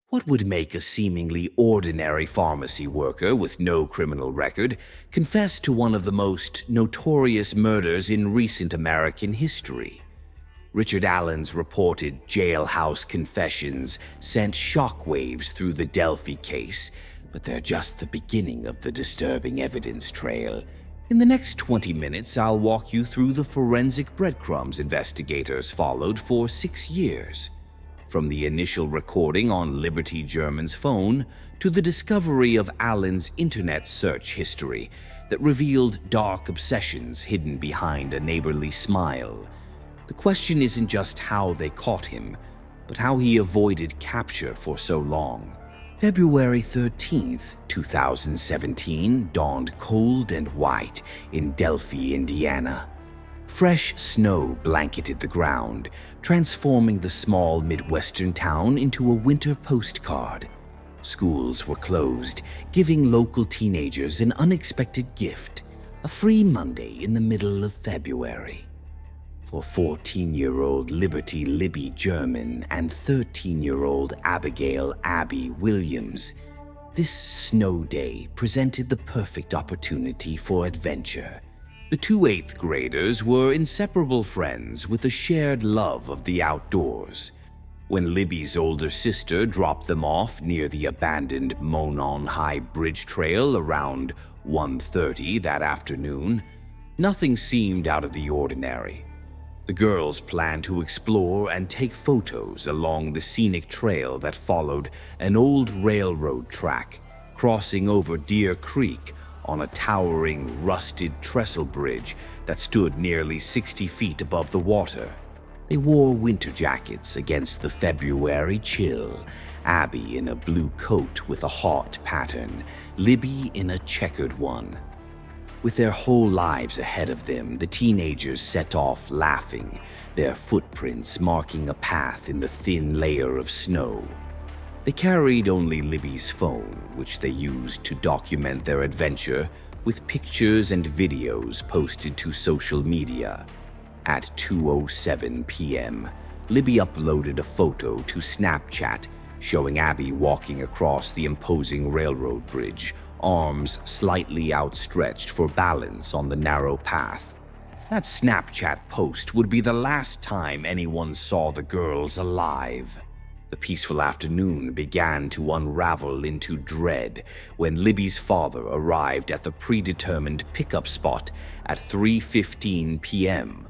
What would make a seemingly ordinary pharmacy worker with no criminal record confess to one of the most notorious murders in recent American history? Richard Allen's reported jailhouse confessions sent shockwaves through the Delphi case, but they're just the beginning of the disturbing evidence trail. In the next 20 minutes, I'll walk you through the forensic breadcrumbs investigators followed for 6 years. From the initial recording on Liberty German's phone to the discovery of Allen's internet search history that revealed dark obsessions hidden behind a neighborly smile. The question isn't just how they caught him, but how he avoided capture for so long. February 13th, 2017 dawned cold and white in Delphi, Indiana. Fresh snow blanketed the ground, transforming the small Midwestern town into a winter postcard. Schools were closed, giving local teenagers an unexpected gift, a free Monday in the middle of February. For 14-year-old Liberty Libby German and 13-year-old Abigail Abby Williams, this snow day presented the perfect opportunity for adventure. The two 8th graders were inseparable friends with a shared love of the outdoors. When Libby's older sister dropped them off near the abandoned Monon High Bridge trail around 1:30 that afternoon, nothing seemed out of the ordinary. The girls planned to explore and take photos along the scenic trail that followed an old railroad track, crossing over Deer Creek on a towering, rusted trestle bridge that stood nearly 60 feet above the water. They wore winter jackets against the February chill, Abby in a blue coat with a heart pattern, Libby in a checkered one. With their whole lives ahead of them, the teenagers set off laughing, their footprints marking a path in the thin layer of snow. They carried only Libby's phone, which they used to document their adventure with pictures and videos posted to social media. At 2:07 p.m., Libby uploaded a photo to Snapchat showing Abby walking across the imposing railroad bridge, arms slightly outstretched for balance on the narrow path. That Snapchat post would be the last time anyone saw the girls alive. The peaceful afternoon began to unravel into dread when Libby's father arrived at the predetermined pickup spot at 3:15 p.m.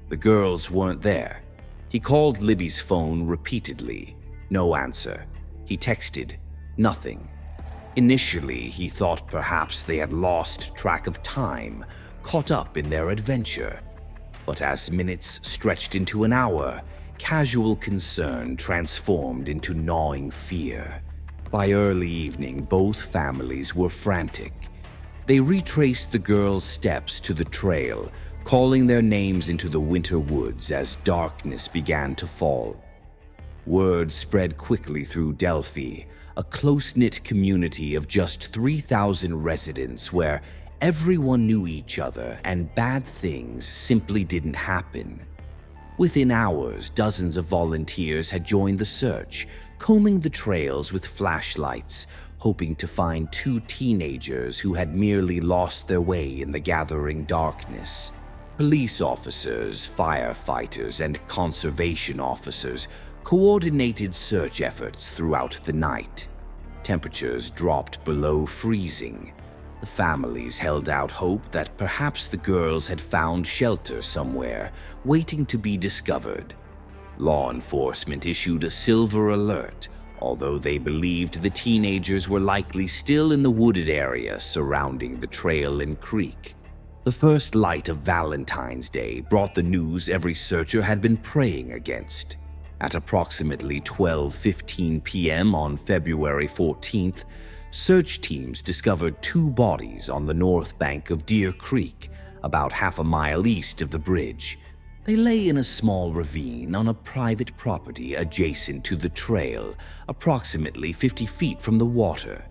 The girls weren't there. He called Libby's phone repeatedly. No answer. He texted. Nothing. Initially, he thought perhaps they had lost track of time, caught up in their adventure. But as minutes stretched into an hour, casual concern transformed into gnawing fear. By early evening, both families were frantic. They retraced the girls' steps to the trail, calling their names into the winter woods as darkness began to fall. Word spread quickly through Delphi, a close-knit community of just 3,000 residents where everyone knew each other and bad things simply didn't happen. Within hours, dozens of volunteers had joined the search, combing the trails with flashlights, hoping to find two teenagers who had merely lost their way in the gathering darkness. Police officers, firefighters, and conservation officers coordinated search efforts throughout the night. Temperatures dropped below freezing. The families held out hope that perhaps the girls had found shelter somewhere, waiting to be discovered. Law enforcement issued a silver alert, although they believed the teenagers were likely still in the wooded area surrounding the trail and creek. The first light of Valentine's Day brought the news every searcher had been praying against. At approximately 12:15 p.m. on February 14th, search teams discovered two bodies on the north bank of Deer Creek, about half a mile east of the bridge. They lay in a small ravine on a private property adjacent to the trail, approximately 50 feet from the water.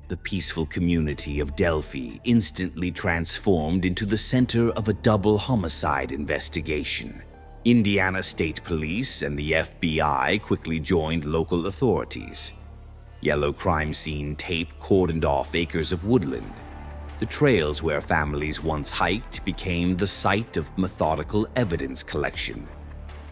The peaceful community of Delphi instantly transformed into the center of a double homicide investigation. Indiana State Police and the FBI quickly joined local authorities. Yellow crime scene tape cordoned off acres of woodland. The trails where families once hiked became the site of methodical evidence collection.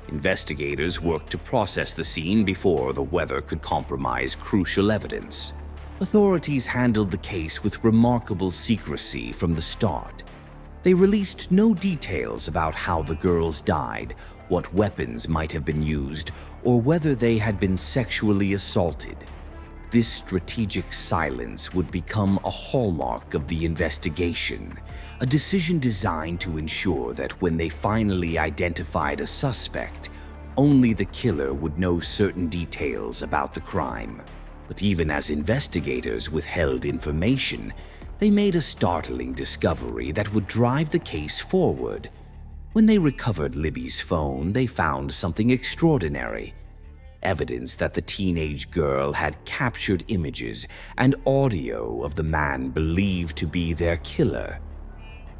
Investigators worked to process the scene before the weather could compromise crucial evidence. Authorities handled the case with remarkable secrecy from the start. They released no details about how the girls died, what weapons might have been used, or whether they had been sexually assaulted. This strategic silence would become a hallmark of the investigation, a decision designed to ensure that when they finally identified a suspect, only the killer would know certain details about the crime. But even as investigators withheld information, they made a startling discovery that would drive the case forward. When they recovered Libby's phone, they found something extraordinary. Evidence that the teenage girl had captured images and audio of the man believed to be their killer.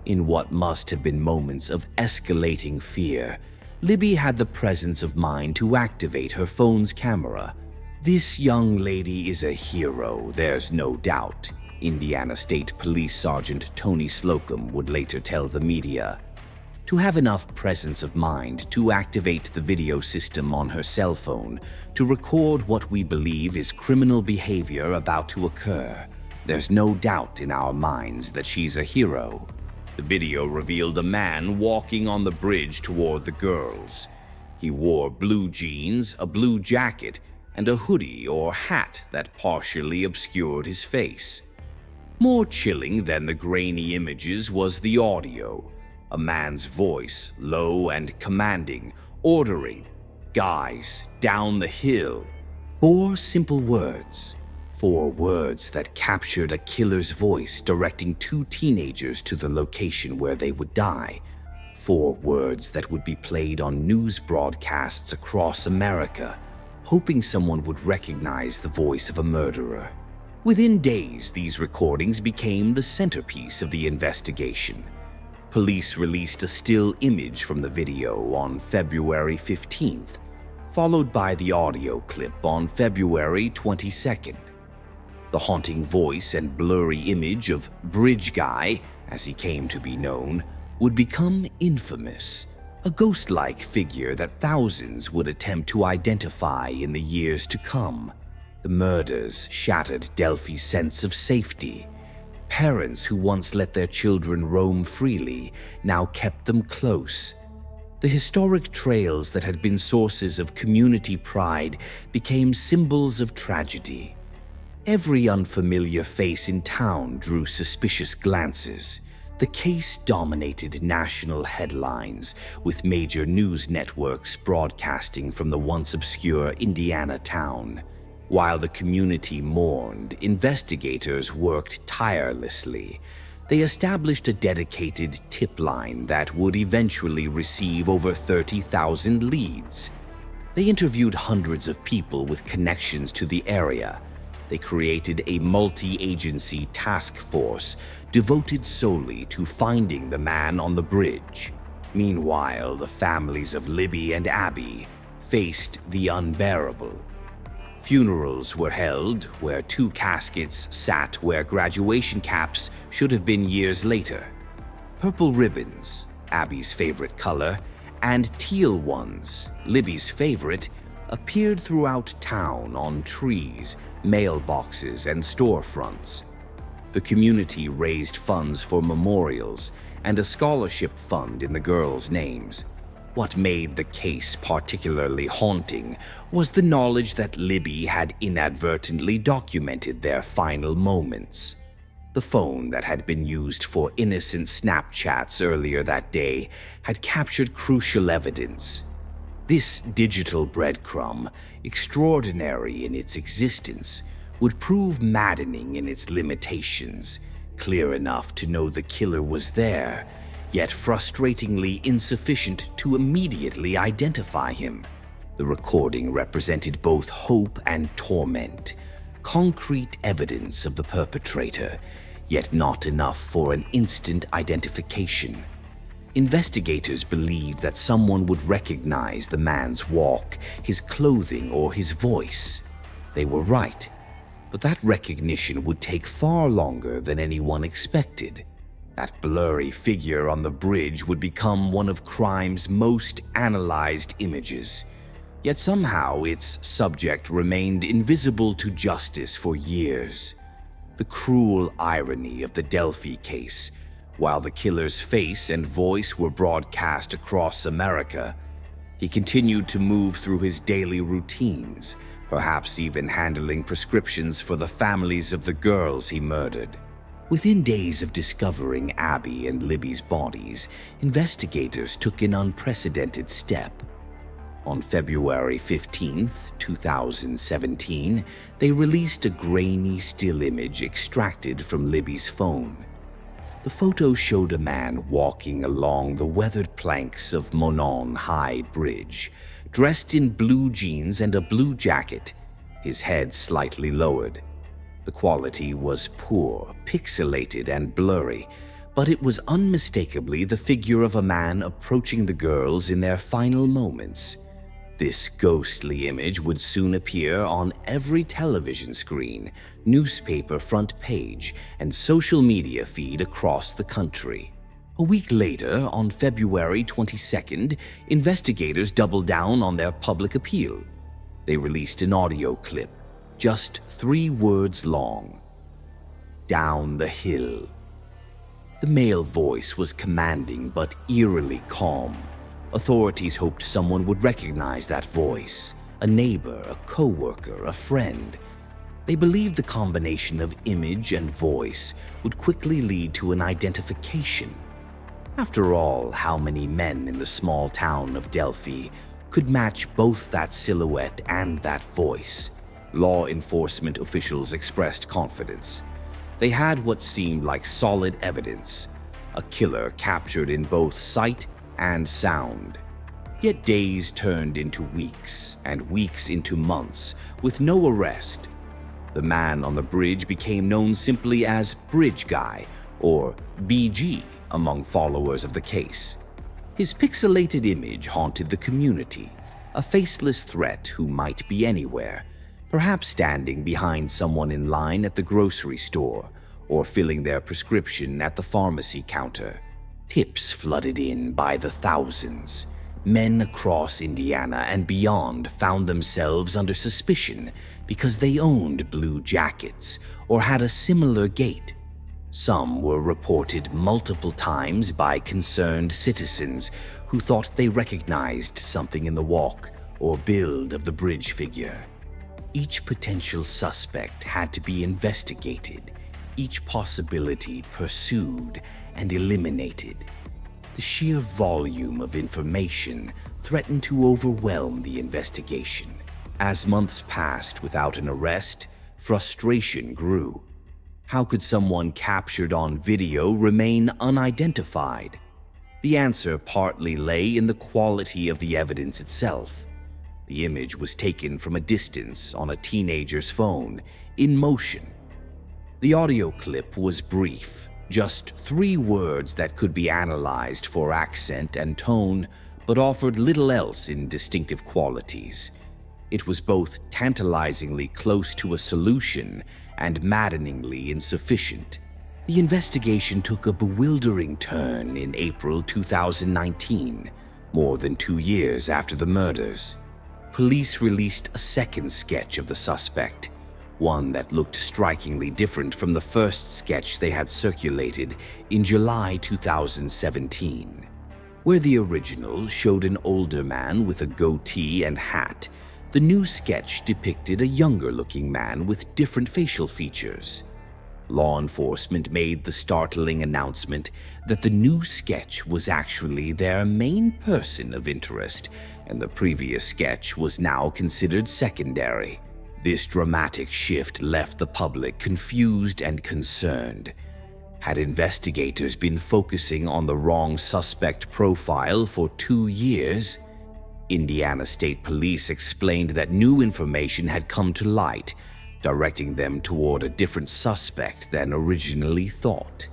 In what must have been moments of escalating fear, Libby had the presence of mind to activate her phone's camera. "This young lady is a hero, there's no doubt," Indiana State Police Sergeant Tony Slocum would later tell the media. To have enough presence of mind to activate the video system on her cell phone to record what we believe is criminal behavior about to occur, there's no doubt in our minds that she's a hero. The video revealed a man walking on the bridge toward the girls. He wore blue jeans, a blue jacket, and a hoodie or hat that partially obscured his face. More chilling than the grainy images was the audio. A man's voice, low and commanding, ordering, "Guys, down the hill." 4 simple words. 4 words that captured a killer's voice directing 2 teenagers to the location where they would die. 4 words that would be played on news broadcasts across America, hoping someone would recognize the voice of a murderer. Within days, these recordings became the centerpiece of the investigation. Police released a still image from the video on February 15th, followed by the audio clip on February 22nd. The haunting voice and blurry image of Bridge Guy, as he came to be known, would become infamous, a ghost-like figure that thousands would attempt to identify in the years to come. The murders shattered Delphi's sense of safety. Parents who once let their children roam freely now kept them close. The historic trails that had been sources of community pride became symbols of tragedy. Every unfamiliar face in town drew suspicious glances. The case dominated national headlines, with major news networks broadcasting from the once obscure Indiana town. While the community mourned, investigators worked tirelessly. They established a dedicated tip line that would eventually receive over 30,000 leads. They interviewed hundreds of people with connections to the area. They created a multi-agency task force devoted solely to finding the man on the bridge. Meanwhile, the families of Libby and Abby faced the unbearable. Funerals were held where 2 caskets sat where graduation caps should have been years later. Purple ribbons, Abby's favorite color, and teal ones, Libby's favorite, appeared throughout town on trees, mailboxes, and storefronts. The community raised funds for memorials and a scholarship fund in the girls' names. What made the case particularly haunting was the knowledge that Libby had inadvertently documented their final moments. The phone that had been used for innocent Snapchats earlier that day had captured crucial evidence. This digital breadcrumb, extraordinary in its existence, would prove maddening in its limitations, clear enough to know the killer was there, yet frustratingly insufficient to immediately identify him. The recording represented both hope and torment, concrete evidence of the perpetrator, yet not enough for an instant identification. Investigators believed that someone would recognize the man's walk, his clothing, or his voice. They were right. But that recognition would take far longer than anyone expected. That blurry figure on the bridge would become one of crime's most analyzed images. Yet somehow its subject remained invisible to justice for years. The cruel irony of the Delphi case. While the killer's face and voice were broadcast across America, he continued to move through his daily routines, perhaps even handling prescriptions for the families of the girls he murdered. Within days of discovering Abby and Libby's bodies, investigators took an unprecedented step. On February 15, 2017, they released a grainy still image extracted from Libby's phone. The photo showed a man walking along the weathered planks of Monon High Bridge, dressed in blue jeans and a blue jacket, his head slightly lowered. The quality was poor, pixelated, and blurry, but it was unmistakably the figure of a man approaching the girls in their final moments. This ghostly image would soon appear on every television screen, newspaper front page, and social media feed across the country. A week later, on February 22nd, investigators doubled down on their public appeal. They released an audio clip, just 3 words long. Down the hill. The male voice was commanding but eerily calm. Authorities hoped someone would recognize that voice, a neighbor, a co-worker, a friend. They believed the combination of image and voice would quickly lead to an identification. After all, how many men in the small town of Delphi could match both that silhouette and that voice? Law enforcement officials expressed confidence. They had what seemed like solid evidence, a killer captured in both sight and sound. Yet days turned into weeks, and weeks into months, with no arrest. The man on the bridge became known simply as Bridge Guy, or BG, among followers of the case. His pixelated image haunted the community, a faceless threat who might be anywhere, perhaps standing behind someone in line at the grocery store, or filling their prescription at the pharmacy counter. Tips flooded in by the thousands. Men across Indiana and beyond found themselves under suspicion because they owned blue jackets or had a similar gait. Some were reported multiple times by concerned citizens who thought they recognized something in the walk or build of the bridge figure. Each potential suspect had to be investigated, each possibility pursued and eliminated. The sheer volume of information threatened to overwhelm the investigation. As months passed without an arrest, frustration grew. How could someone captured on video remain unidentified? The answer partly lay in the quality of the evidence itself. The image was taken from a distance on a teenager's phone, in motion. The audio clip was brief, just 3 words that could be analyzed for accent and tone, but offered little else in distinctive qualities. It was both tantalizingly close to a solution and maddeningly insufficient. The investigation took a bewildering turn in April 2019, more than 2 years after the murders. Police released a second sketch of the suspect, one that looked strikingly different from the first sketch they had circulated in July 2017. Where the original showed an older man with a goatee and hat, the new sketch depicted a younger-looking man with different facial features. Law enforcement made the startling announcement that the new sketch was actually their main person of interest, and the previous sketch was now considered secondary. This dramatic shift left the public confused and concerned. Had investigators been focusing on the wrong suspect profile for 2 years? Indiana State Police explained that new information had come to light, directing them toward a different suspect than originally thought.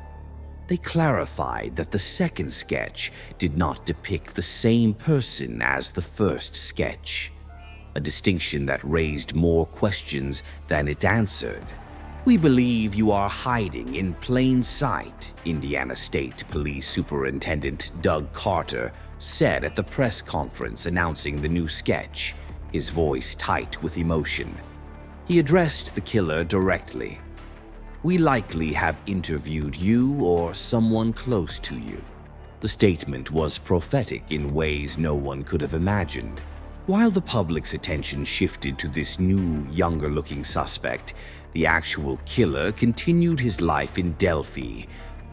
They clarified that the second sketch did not depict the same person as the first sketch. a distinction that raised more questions than it answered. "We believe you are hiding in plain sight," Indiana State Police Superintendent Doug Carter said at the press conference announcing the new sketch, his voice tight with emotion. He addressed the killer directly. "We likely have interviewed you or someone close to you." The statement was prophetic in ways no one could have imagined. While the public's attention shifted to this new, younger-looking suspect, the actual killer continued his life in Delphi,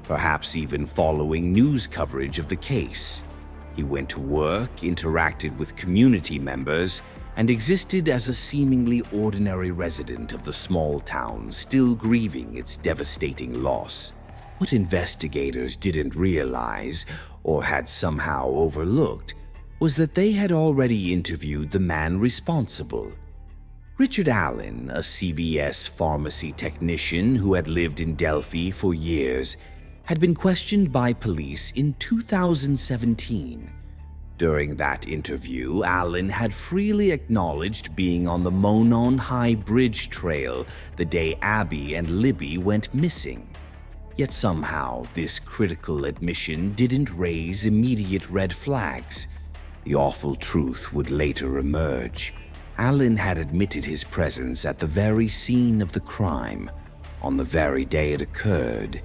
perhaps even following news coverage of the case. He went to work, interacted with community members, and existed as a seemingly ordinary resident of the small town, still grieving its devastating loss. What investigators didn't realize, or had somehow overlooked, was that they had already interviewed the man responsible. Richard Allen, a CVS pharmacy technician who had lived in Delphi for years, had been questioned by police in 2017. During that interview, Allen had freely acknowledged being on the Monon High Bridge trail the day Abby and Libby went missing. Yet somehow, this critical admission didn't raise immediate red flags. The awful truth would later emerge. Allen had admitted his presence at the very scene of the crime, on the very day it occurred,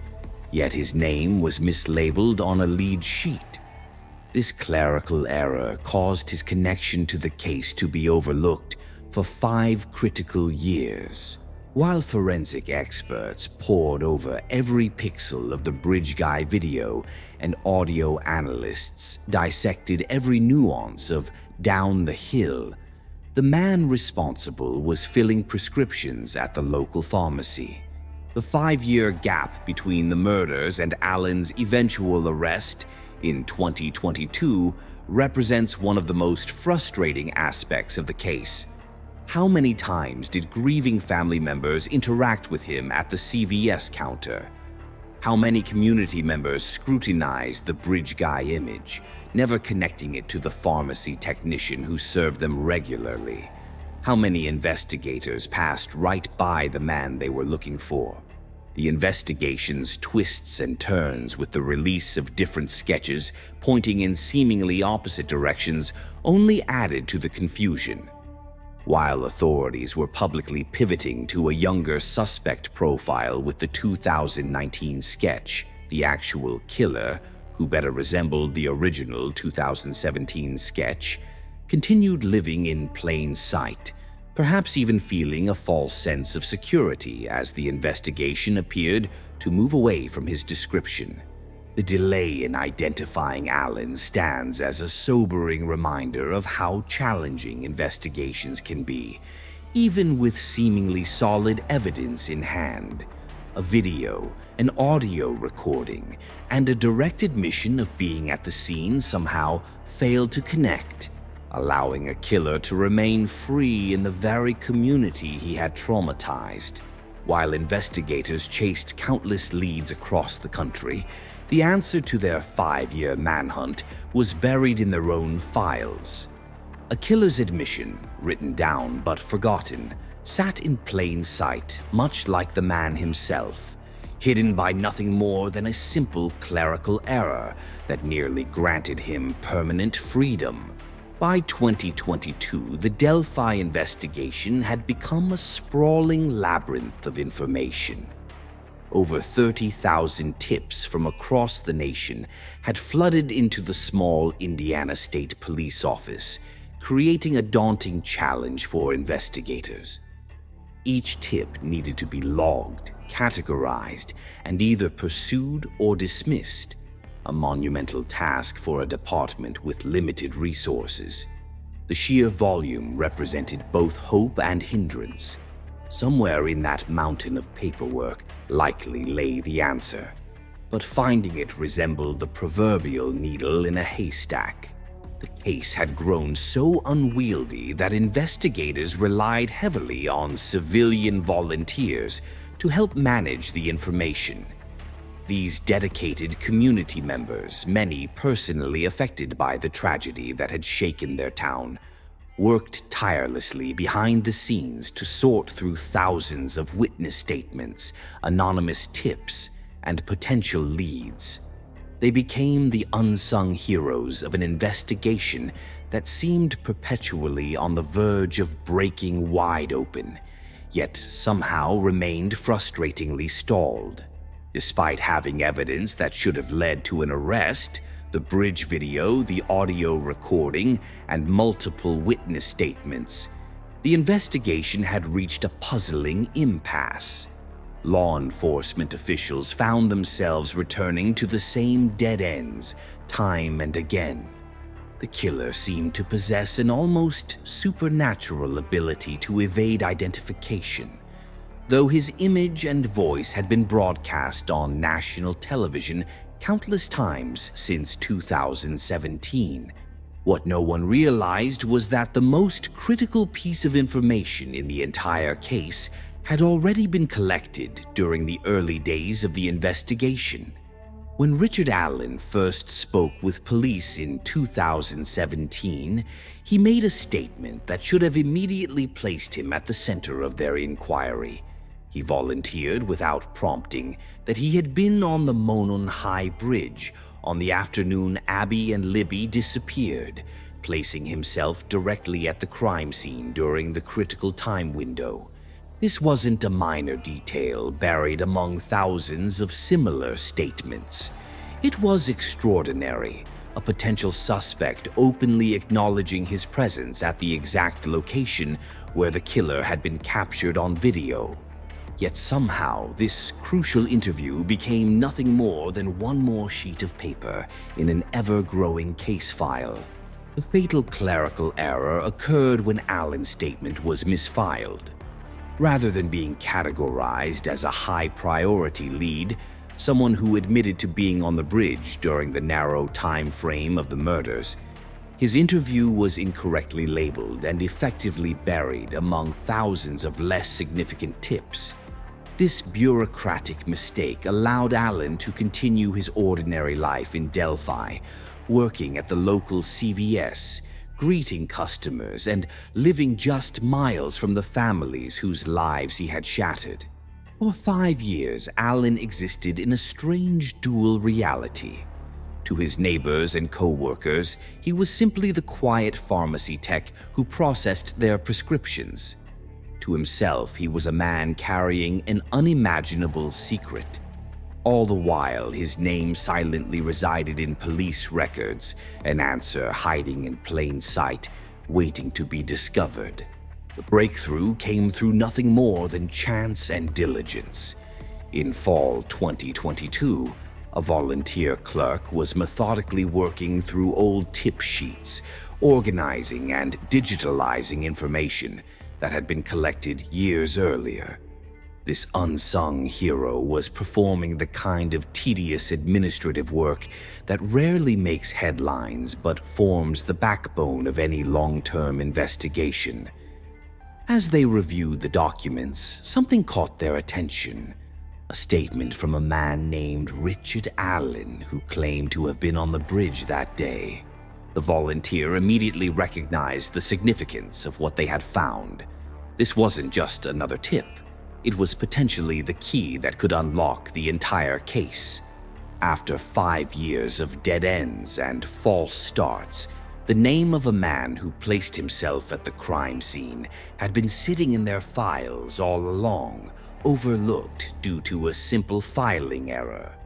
yet his name was mislabeled on a lead sheet. This clerical error caused his connection to the case to be overlooked for 5 critical years. While forensic experts pored over every pixel of the Bridge Guy video and audio analysts dissected every nuance of Down the Hill, the man responsible was filling prescriptions at the local pharmacy. The 5-year gap between the murders and Allen's eventual arrest in 2022 represents one of the most frustrating aspects of the case. How many times did grieving family members interact with him at the CVS counter? How many community members scrutinized the Bridge Guy image, never connecting it to the pharmacy technician who served them regularly? How many investigators passed right by the man they were looking for? The investigation's twists and turns with the release of different sketches pointing in seemingly opposite directions only added to the confusion. While authorities were publicly pivoting to a younger suspect profile with the 2019 sketch, the actual killer, who better resembled the original 2017 sketch, continued living in plain sight, perhaps even feeling a false sense of security as the investigation appeared to move away from his description. The delay in identifying Allen stands as a sobering reminder of how challenging investigations can be, even with seemingly solid evidence in hand. A video, an audio recording, and a direct admission of being at the scene somehow failed to connect, allowing a killer to remain free in the very community he had traumatized. While investigators chased countless leads across the country, the answer to their 5-year manhunt was buried in their own files. A killer's admission, written down but forgotten, sat in plain sight, much like the man himself, hidden by nothing more than a simple clerical error that nearly granted him permanent freedom. By 2022, the Delphi investigation had become a sprawling labyrinth of information. Over 30,000 tips from across the nation had flooded into the small Indiana State Police office, creating a daunting challenge for investigators. Each tip needed to be logged, categorized, and either pursued or dismissed, a monumental task for a department with limited resources. The sheer volume represented both hope and hindrance. Somewhere in that mountain of paperwork likely lay the answer, but finding it resembled the proverbial needle in a haystack. The case had grown so unwieldy that investigators relied heavily on civilian volunteers to help manage the information. These dedicated community members, many personally affected by the tragedy that had shaken their town, worked tirelessly behind the scenes to sort through thousands of witness statements, anonymous tips, and potential leads. They became the unsung heroes of an investigation that seemed perpetually on the verge of breaking wide open, yet somehow remained frustratingly stalled. Despite having evidence that should have led to an arrest, the bridge video, the audio recording, and multiple witness statements, the investigation had reached a puzzling impasse. Law enforcement officials found themselves returning to the same dead ends time and again. The killer seemed to possess an almost supernatural ability to evade identification. Though his image and voice had been broadcast on national television countless times since 2017, what no one realized was that the most critical piece of information in the entire case had already been collected during the early days of the investigation. When Richard Allen first spoke with police in 2017, he made a statement that should have immediately placed him at the center of their inquiry. He volunteered without prompting that he had been on the Monon High Bridge on the afternoon Abby and Libby disappeared, placing himself directly at the crime scene during the critical time window. This wasn't a minor detail buried among thousands of similar statements. It was extraordinary, a potential suspect openly acknowledging his presence at the exact location where the killer had been captured on video. Yet somehow, this crucial interview became nothing more than one more sheet of paper in an ever-growing case file. The fatal clerical error occurred when Allen's statement was misfiled. Rather than being categorized as a high-priority lead, someone who admitted to being on the bridge during the narrow time frame of the murders, his interview was incorrectly labeled and effectively buried among thousands of less significant tips. This bureaucratic mistake allowed Allen to continue his ordinary life in Delphi, working at the local CVS, greeting customers, and living just miles from the families whose lives he had shattered. For 5 years, Allen existed in a strange dual reality. To his neighbors and co-workers, he was simply the quiet pharmacy tech who processed their prescriptions. To himself, he was a man carrying an unimaginable secret. All the while, his name silently resided in police records, an answer hiding in plain sight, waiting to be discovered. The breakthrough came through nothing more than chance and diligence. In fall 2022, a volunteer clerk was methodically working through old tip sheets, organizing and digitalizing information that had been collected years earlier. This unsung hero was performing the kind of tedious administrative work that rarely makes headlines but forms the backbone of any long-term investigation. As they reviewed the documents, something caught their attention. A statement from a man named Richard Allen, who claimed to have been on the bridge that day. The volunteer immediately recognized the significance of what they had found. This wasn't just another tip. It was potentially the key that could unlock the entire case. After 5 years of dead ends and false starts, the name of a man who placed himself at the crime scene had been sitting in their files all along, overlooked due to a simple filing error.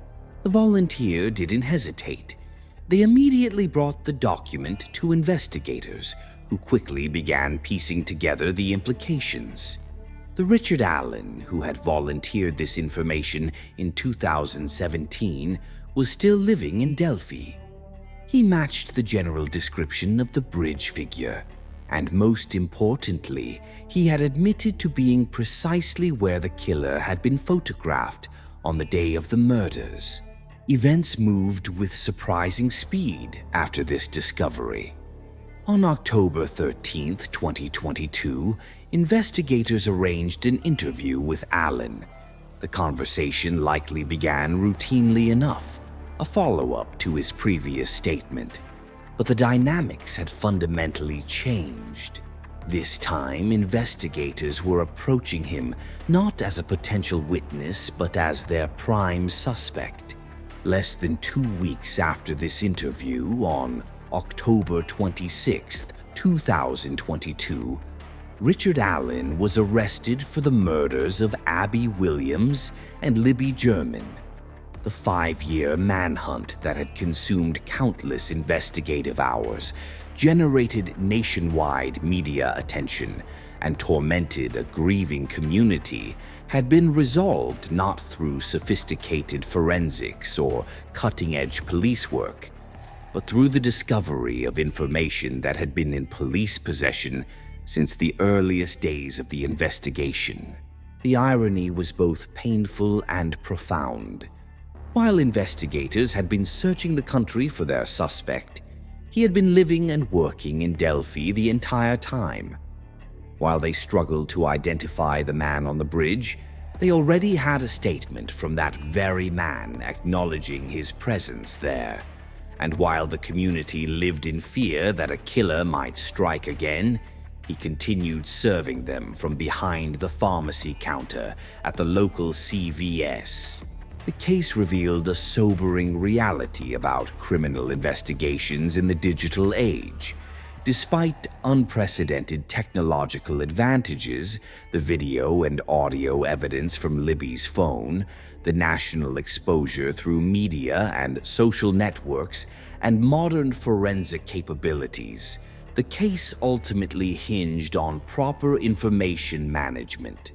The volunteer didn't hesitate. They immediately brought the document to investigators, who quickly began piecing together the implications. The Richard Allen, who had volunteered this information in 2017, was still living in Delphi. He matched the general description of the bridge figure, and most importantly, he had admitted to being precisely where the killer had been photographed on the day of the murders. Events moved with surprising speed after this discovery. On October 13, 2022, investigators arranged an interview with Allen. The conversation likely began routinely enough, a follow-up to his previous statement. But the dynamics had fundamentally changed. This time, investigators were approaching him not as a potential witness, but as their prime suspect. Less than 2 weeks after this interview, on October 26, 2022, Richard Allen was arrested for the murders of Abby Williams and Libby German. The 5-year manhunt that had consumed countless investigative hours, generated nationwide media attention, and tormented a grieving community had been resolved not through sophisticated forensics or cutting-edge police work, but through the discovery of information that had been in police possession since the earliest days of the investigation. The irony was both painful and profound. While investigators had been searching the country for their suspect, he had been living and working in Delphi the entire time. While they struggled to identify the man on the bridge, they already had a statement from that very man acknowledging his presence there. And while the community lived in fear that a killer might strike again, he continued serving them from behind the pharmacy counter at the local CVS. The case revealed a sobering reality about criminal investigations in the digital age. Despite unprecedented technological advantages, the video and audio evidence from Libby's phone, the national exposure through media and social networks, and modern forensic capabilities, the case ultimately hinged on proper information management.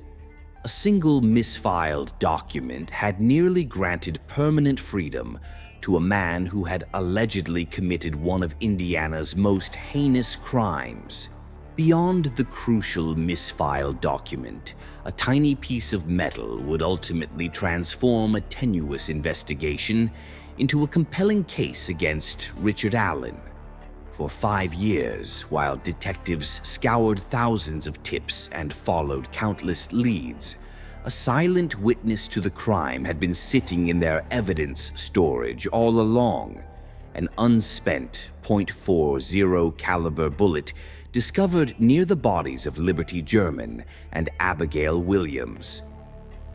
A single misfiled document had nearly granted permanent freedom to a man who had allegedly committed one of Indiana's most heinous crimes. Beyond the crucial misfiled document, a tiny piece of metal would ultimately transform a tenuous investigation into a compelling case against Richard Allen. For 5 years, while detectives scoured thousands of tips and followed countless leads, a silent witness to the crime had been sitting in their evidence storage all along. An unspent .40 caliber bullet discovered near the bodies of Liberty German and Abigail Williams.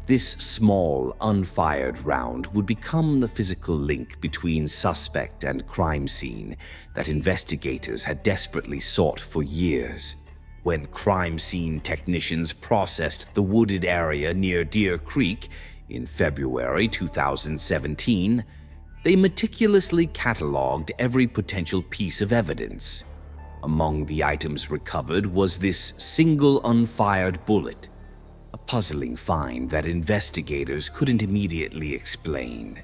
This small, unfired round would become the physical link between suspect and crime scene that investigators had desperately sought for years. When crime scene technicians processed the wooded area near Deer Creek in February 2017, they meticulously cataloged every potential piece of evidence. Among the items recovered was this single unfired bullet, a puzzling find that investigators couldn't immediately explain.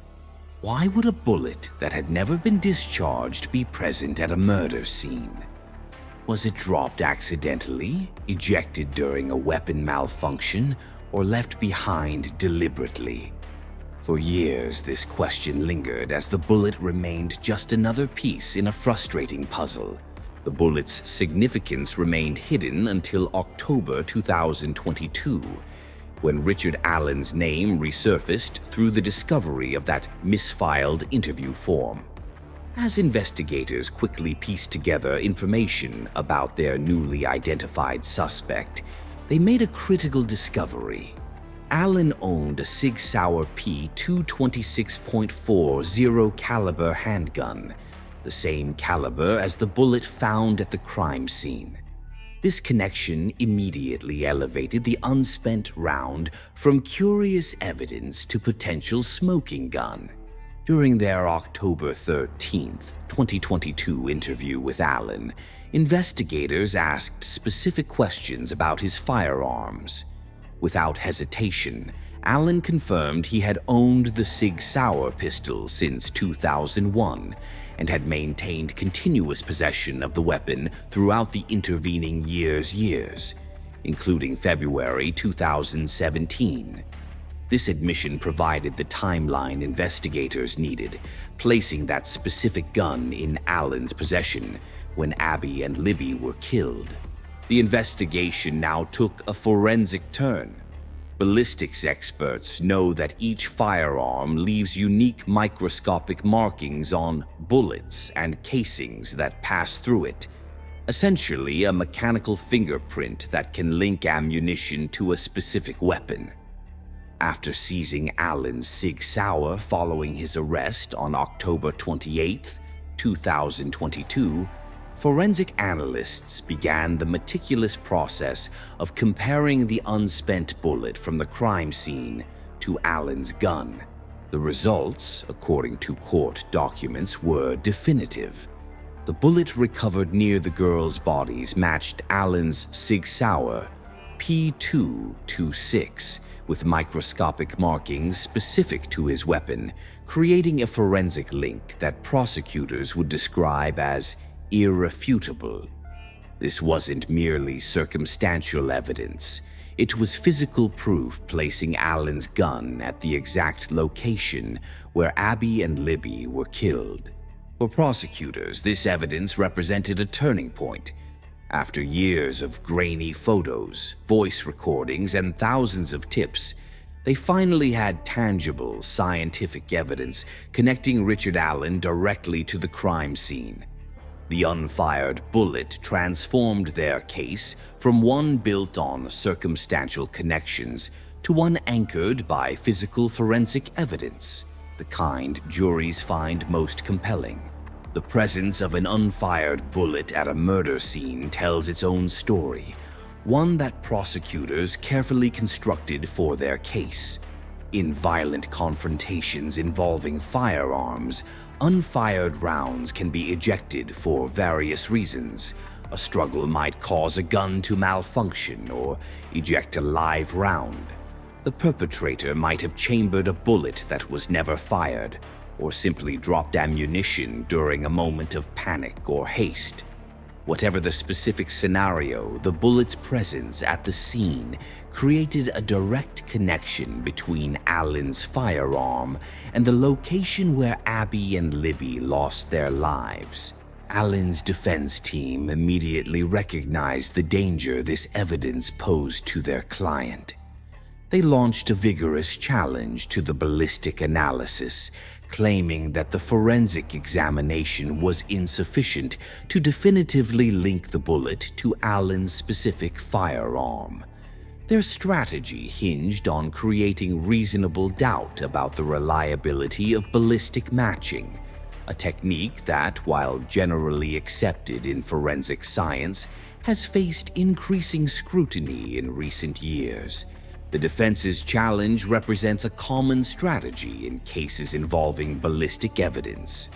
Why would a bullet that had never been discharged be present at a murder scene? Was it dropped accidentally, ejected during a weapon malfunction, or left behind deliberately? For years, this question lingered as the bullet remained just another piece in a frustrating puzzle. The bullet's significance remained hidden until October 2022, when Richard Allen's name resurfaced through the discovery of that misfiled interview form. As investigators quickly pieced together information about their newly identified suspect, they made a critical discovery. Allen owned a Sig Sauer P226.40 caliber handgun, the same caliber as the bullet found at the crime scene. This connection immediately elevated the unspent round from curious evidence to potential smoking gun. During their October 13, 2022 interview with Allen, investigators asked specific questions about his firearms. Without hesitation, Allen confirmed he had owned the Sig Sauer pistol since 2001 and had maintained continuous possession of the weapon throughout the intervening years, including February 2017. This admission provided the timeline investigators needed, placing that specific gun in Allen's possession when Abby and Libby were killed. The investigation now took a forensic turn. Ballistics experts know that each firearm leaves unique microscopic markings on bullets and casings that pass through it, essentially a mechanical fingerprint that can link ammunition to a specific weapon. After seizing Allen's Sig Sauer following his arrest on October 28, 2022, forensic analysts began the meticulous process of comparing the unspent bullet from the crime scene to Allen's gun. The results, according to court documents, were definitive. The bullet recovered near the girls' bodies matched Allen's Sig Sauer P226 with microscopic markings specific to his weapon, creating a forensic link that prosecutors would describe as irrefutable. This wasn't merely circumstantial evidence. It was physical proof placing Allen's gun at the exact location where Abby and Libby were killed. For prosecutors, this evidence represented a turning point. After years of grainy photos, voice recordings, and thousands of tips, they finally had tangible, scientific evidence connecting Richard Allen directly to the crime scene. The unfired bullet transformed their case from one built on circumstantial connections to one anchored by physical forensic evidence, the kind juries find most compelling. The presence of an unfired bullet at a murder scene tells its own story, one that prosecutors carefully constructed for their case. In violent confrontations involving firearms, unfired rounds can be ejected for various reasons. A struggle might cause a gun to malfunction or eject a live round. The perpetrator might have chambered a bullet that was never fired, or simply dropped ammunition during a moment of panic or haste. Whatever the specific scenario, the bullet's presence at the scene created a direct connection between Allen's firearm and the location where Abby and Libby lost their lives. Allen's defense team immediately recognized the danger this evidence posed to their client. They launched a vigorous challenge to the ballistic analysis, claiming that the forensic examination was insufficient to definitively link the bullet to Allen's specific firearm. Their strategy hinged on creating reasonable doubt about the reliability of ballistic matching, a technique that, while generally accepted in forensic science, has faced increasing scrutiny in recent years. The defense's challenge represents a common strategy in cases involving ballistic evidence.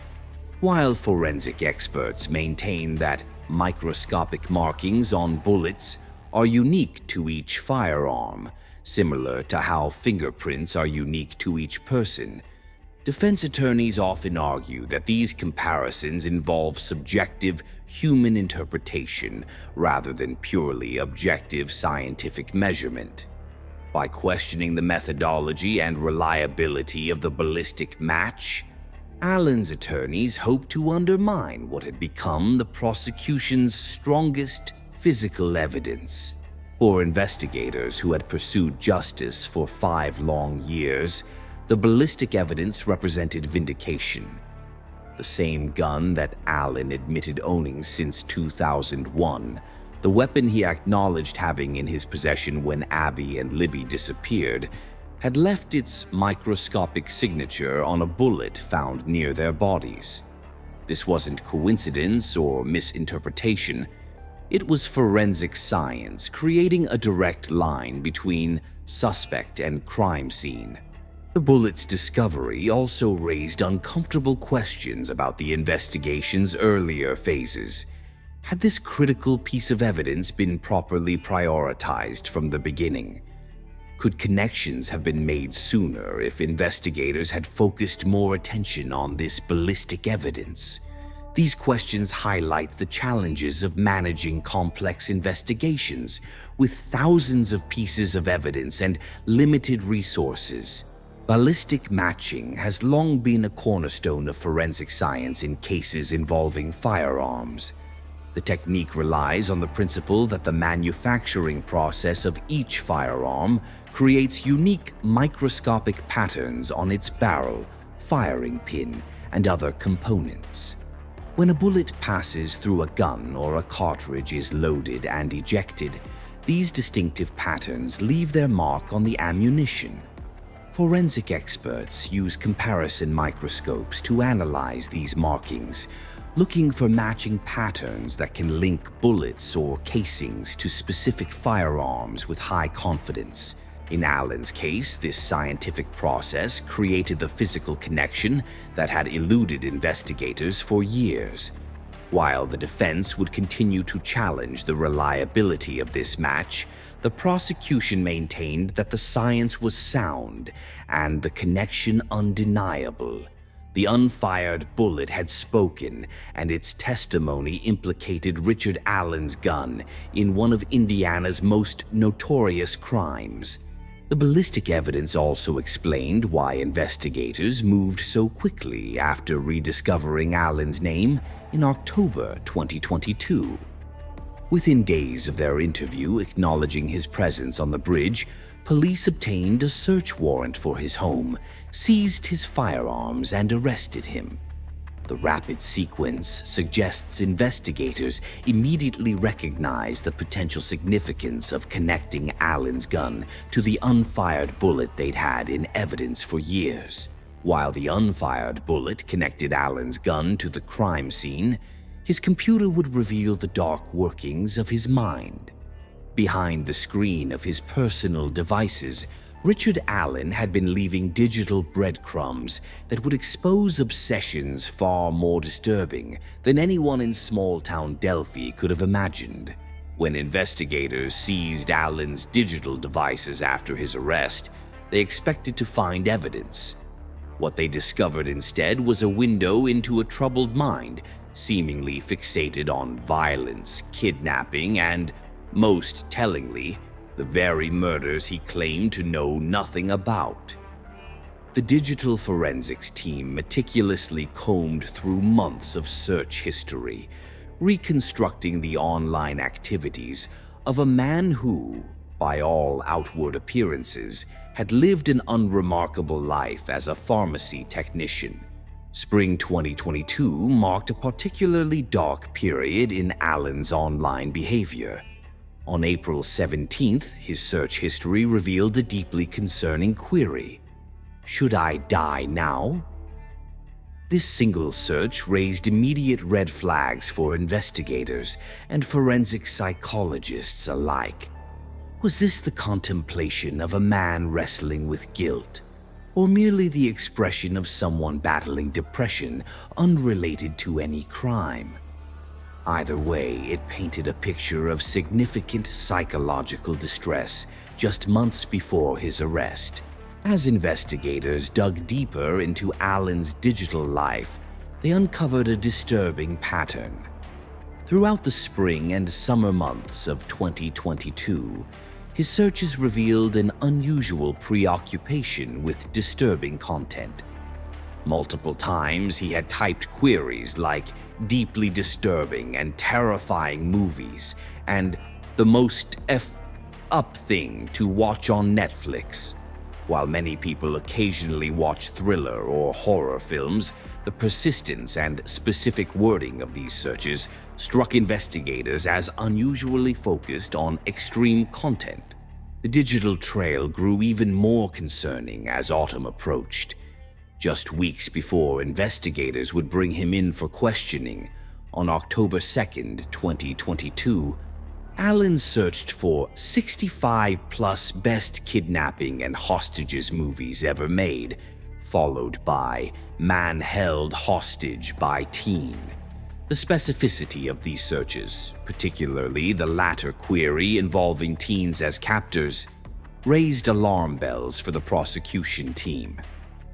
While forensic experts maintain that microscopic markings on bullets are unique to each firearm, similar to how fingerprints are unique to each person, defense attorneys often argue that these comparisons involve subjective human interpretation rather than purely objective scientific measurement. By questioning the methodology and reliability of the ballistic match, Allen's attorneys hoped to undermine what had become the prosecution's strongest physical evidence. For investigators who had pursued justice for 5 long years, the ballistic evidence represented vindication. The same gun that Allen admitted owning since 2001, the weapon he acknowledged having in his possession when Abby and Libby disappeared, had left its microscopic signature on a bullet found near their bodies. This wasn't coincidence or misinterpretation. It was forensic science creating a direct line between suspect and crime scene. The bullet's discovery also raised uncomfortable questions about the investigation's earlier phases. Had this critical piece of evidence been properly prioritized from the beginning? Could connections have been made sooner if investigators had focused more attention on this ballistic evidence? These questions highlight the challenges of managing complex investigations with thousands of pieces of evidence and limited resources. Ballistic matching has long been a cornerstone of forensic science in cases involving firearms. The The technique relies on the principle that the manufacturing process of each firearm creates unique microscopic patterns on its barrel, firing pin, and other components. When a bullet passes through a gun or a cartridge is loaded and ejected, these distinctive patterns leave their mark on the ammunition. Forensic experts use comparison microscopes to analyze these markings, looking for matching patterns that can link bullets or casings to specific firearms with high confidence. In Allen's case, this scientific process created the physical connection that had eluded investigators for years. While the defense would continue to challenge the reliability of this match, the prosecution maintained that the science was sound and the connection undeniable. The unfired bullet had spoken, and its testimony implicated Richard Allen's gun in one of Indiana's most notorious crimes. The ballistic evidence also explained why investigators moved so quickly after rediscovering Allen's name in October 2022. Within days of their interview acknowledging his presence on the bridge, police obtained a search warrant for his home, seized his firearms, and arrested him. The rapid sequence suggests investigators immediately recognized the potential significance of connecting Allen's gun to the unfired bullet they'd had in evidence for years. While the unfired bullet connected Allen's gun to the crime scene, his computer would reveal the dark workings of his mind. Behind the screen of his personal devices, Richard Allen had been leaving digital breadcrumbs that would expose obsessions far more disturbing than anyone in small-town Delphi could have imagined. When investigators seized Allen's digital devices after his arrest, they expected to find evidence. What they discovered instead was a window into a troubled mind, seemingly fixated on violence, kidnapping, and, most tellingly, the very murders he claimed to know nothing about. The digital forensics team meticulously combed through months of search history, reconstructing the online activities of a man who, by all outward appearances, had lived an unremarkable life as a pharmacy technician. Spring 2022 marked a particularly dark period in Allen's online behavior. On April 17th, his search history revealed a deeply concerning query. Should I die now? This single search raised immediate red flags for investigators and forensic psychologists alike. Was this the contemplation of a man wrestling with guilt, or merely the expression of someone battling depression unrelated to any crime? Either way, it painted a picture of significant psychological distress just months before his arrest. As investigators dug deeper into Allen's digital life, they uncovered a disturbing pattern. Throughout the spring and summer months of 2022, his searches revealed an unusual preoccupation with disturbing content. Multiple times he had typed queries like deeply disturbing and terrifying movies and the most up thing to watch on Netflix. While many people occasionally watch thriller or horror films, the persistence and specific wording of these searches struck investigators as unusually focused on extreme content. The digital trail grew even more concerning as autumn approached. Just weeks before investigators would bring him in for questioning, on October 2nd, 2022, Allen searched for 65-plus best kidnapping and hostages movies ever made, followed by Man Held Hostage by Teen. The specificity of these searches, particularly the latter query involving teens as captors, raised alarm bells for the prosecution team.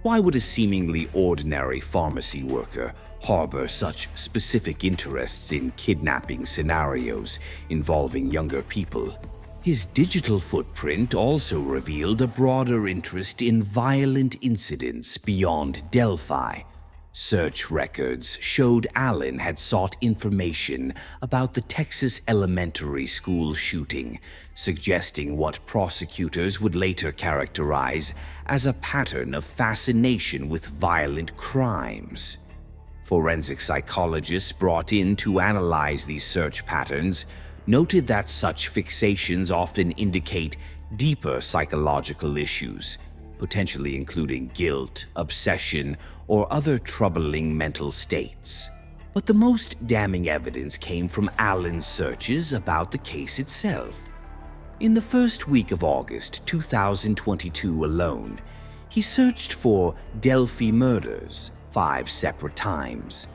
Why would a seemingly ordinary pharmacy worker harbor such specific interests in kidnapping scenarios involving younger people? His digital footprint also revealed a broader interest in violent incidents beyond Delphi, Search records showed Allen had sought information about the Texas elementary school shooting, suggesting what prosecutors would later characterize as a pattern of fascination with violent crimes. Forensic psychologists brought in to analyze these search patterns noted that such fixations often indicate deeper psychological issues, potentially including guilt, obsession, or other troubling mental states. But the most damning evidence came from Allen's searches about the case itself. In the first week of August 2022 alone, he searched for Delphi murders 5 separate times.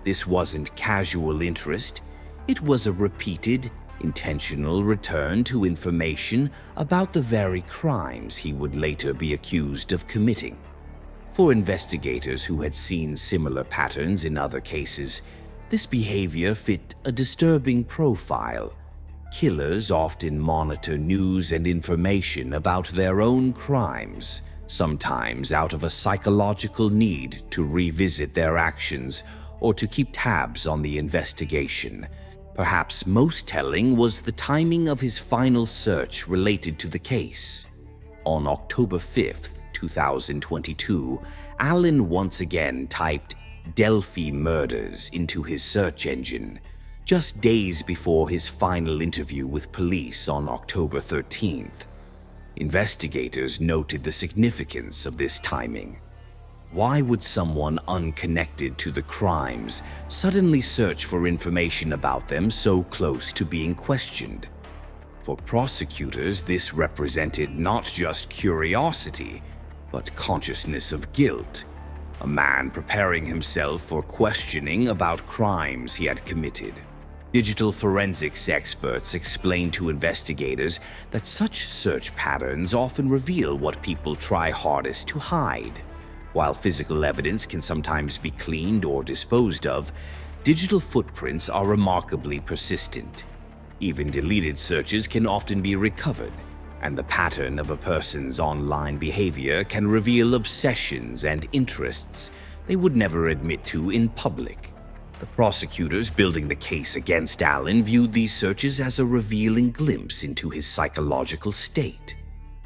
This wasn't casual interest, it was a repeated, intentional return to information about the very crimes he would later be accused of committing. For investigators who had seen similar patterns in other cases, this behavior fit a disturbing profile. Killers often monitor news and information about their own crimes, sometimes out of a psychological need to revisit their actions or to keep tabs on the investigation. Perhaps most telling was the timing of his final search related to the case. On October 5th, 2022, Allen once again typed Delphi murders into his search engine, just days before his final interview with police on October 13th. Investigators noted the significance of this timing. Why would someone unconnected to the crimes suddenly search for information about them so close to being questioned? For prosecutors, this represented not just curiosity, but consciousness of guilt. A man preparing himself for questioning about crimes he had committed. Digital forensics experts explained to investigators that such search patterns often reveal what people try hardest to hide. While physical evidence can sometimes be cleaned or disposed of, digital footprints are remarkably persistent. Even deleted searches can often be recovered, and the pattern of a person's online behavior can reveal obsessions and interests they would never admit to in public. The prosecutors building the case against Allen viewed these searches as a revealing glimpse into his psychological state.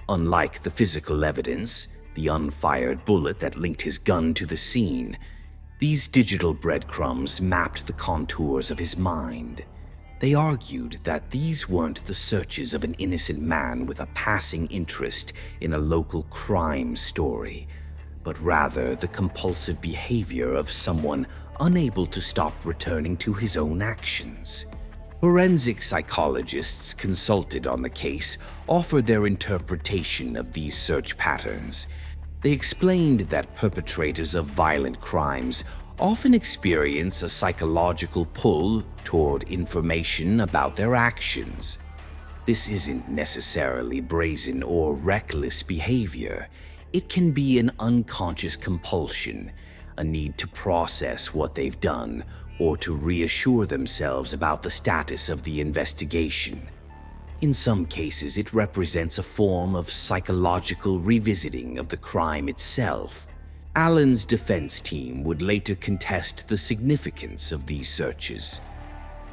Unlike the physical evidence, the unfired bullet that linked his gun to the scene, these digital breadcrumbs mapped the contours of his mind. They argued that these weren't the searches of an innocent man with a passing interest in a local crime story, but rather the compulsive behavior of someone unable to stop returning to his own actions. Forensic psychologists consulted on the case offered their interpretation of these search patterns. They explained that perpetrators of violent crimes often experience a psychological pull toward information about their actions. This isn't necessarily brazen or reckless behavior. It can be an unconscious compulsion, a need to process what they've done or to reassure themselves about the status of the investigation. In some cases, it represents a form of psychological revisiting of the crime itself. Allen's defense team would later contest the significance of these searches.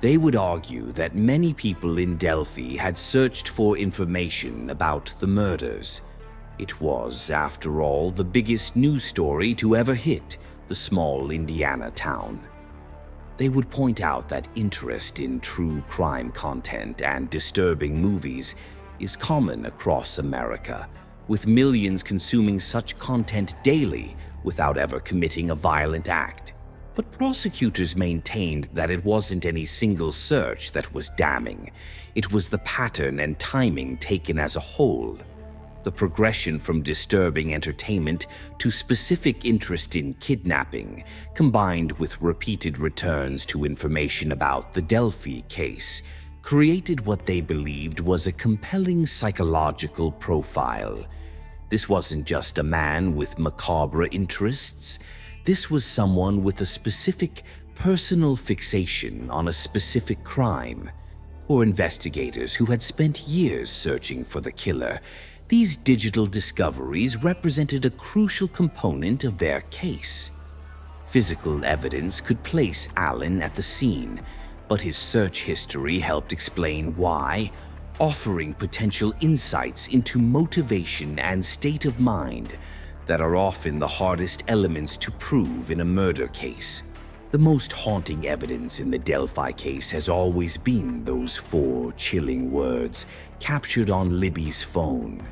They would argue that many people in Delphi had searched for information about the murders. It was, after all, the biggest news story to ever hit the small Indiana town. They would point out that interest in true crime content and disturbing movies is common across America, with millions consuming such content daily without ever committing a violent act. But prosecutors maintained that it wasn't any single search that was damning. It was the pattern and timing taken as a whole. The progression from disturbing entertainment to specific interest in kidnapping, combined with repeated returns to information about the Delphi case, created what they believed was a compelling psychological profile. This wasn't just a man with macabre interests. This was someone with a specific personal fixation on a specific crime. For investigators who had spent years searching for the killer, these digital discoveries represented a crucial component of their case. Physical evidence could place Allen at the scene, but his search history helped explain why, offering potential insights into motivation and state of mind that are often the hardest elements to prove in a murder case. The most haunting evidence in the Delphi case has always been those 4 chilling words captured on Libby's phone.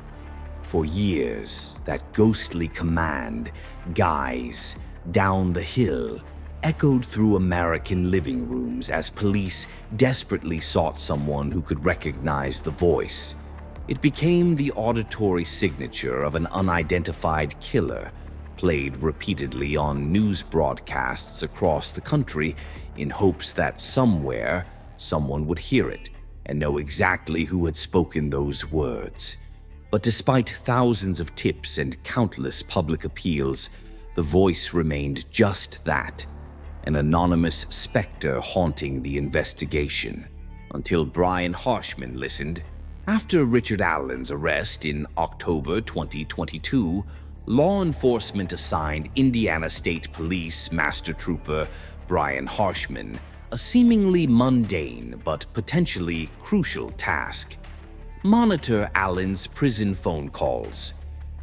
For years, that ghostly command, "Guys, down the hill," echoed through American living rooms as police desperately sought someone who could recognize the voice. It became the auditory signature of an unidentified killer, played repeatedly on news broadcasts across the country in hopes that somewhere someone would hear it and know exactly who had spoken those words. But despite thousands of tips and countless public appeals, the voice remained just that, an anonymous specter haunting the investigation, until Brian Harshman listened. After Richard Allen's arrest in October 2022, law enforcement assigned Indiana State Police Master Trooper Brian Harshman a seemingly mundane but potentially crucial task: monitor Allen's prison phone calls.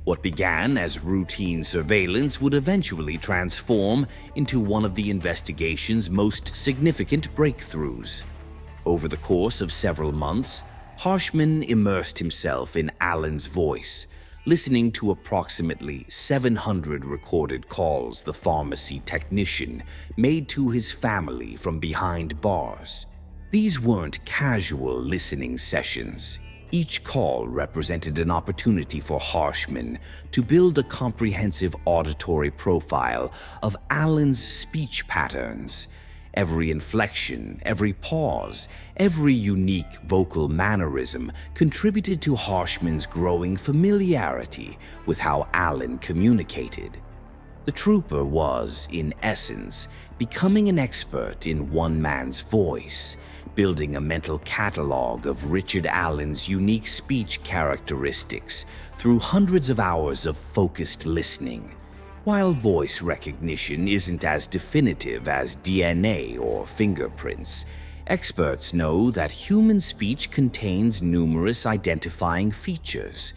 What began as routine surveillance would eventually transform into one of the investigation's most significant breakthroughs. Over the course of several months, Harshman immersed himself in Allen's voice, listening to approximately 700 recorded calls the pharmacy technician made to his family from behind bars. These weren't casual listening sessions. Each call represented an opportunity for Harshman to build a comprehensive auditory profile of Allen's speech patterns. Every inflection, every pause, every unique vocal mannerism contributed to Harshman's growing familiarity with how Allen communicated. The trooper was, in essence, becoming an expert in one man's voice, building a mental catalog of Richard Allen's unique speech characteristics through hundreds of hours of focused listening. While voice recognition isn't as definitive as DNA or fingerprints, experts know that human speech contains numerous identifying features.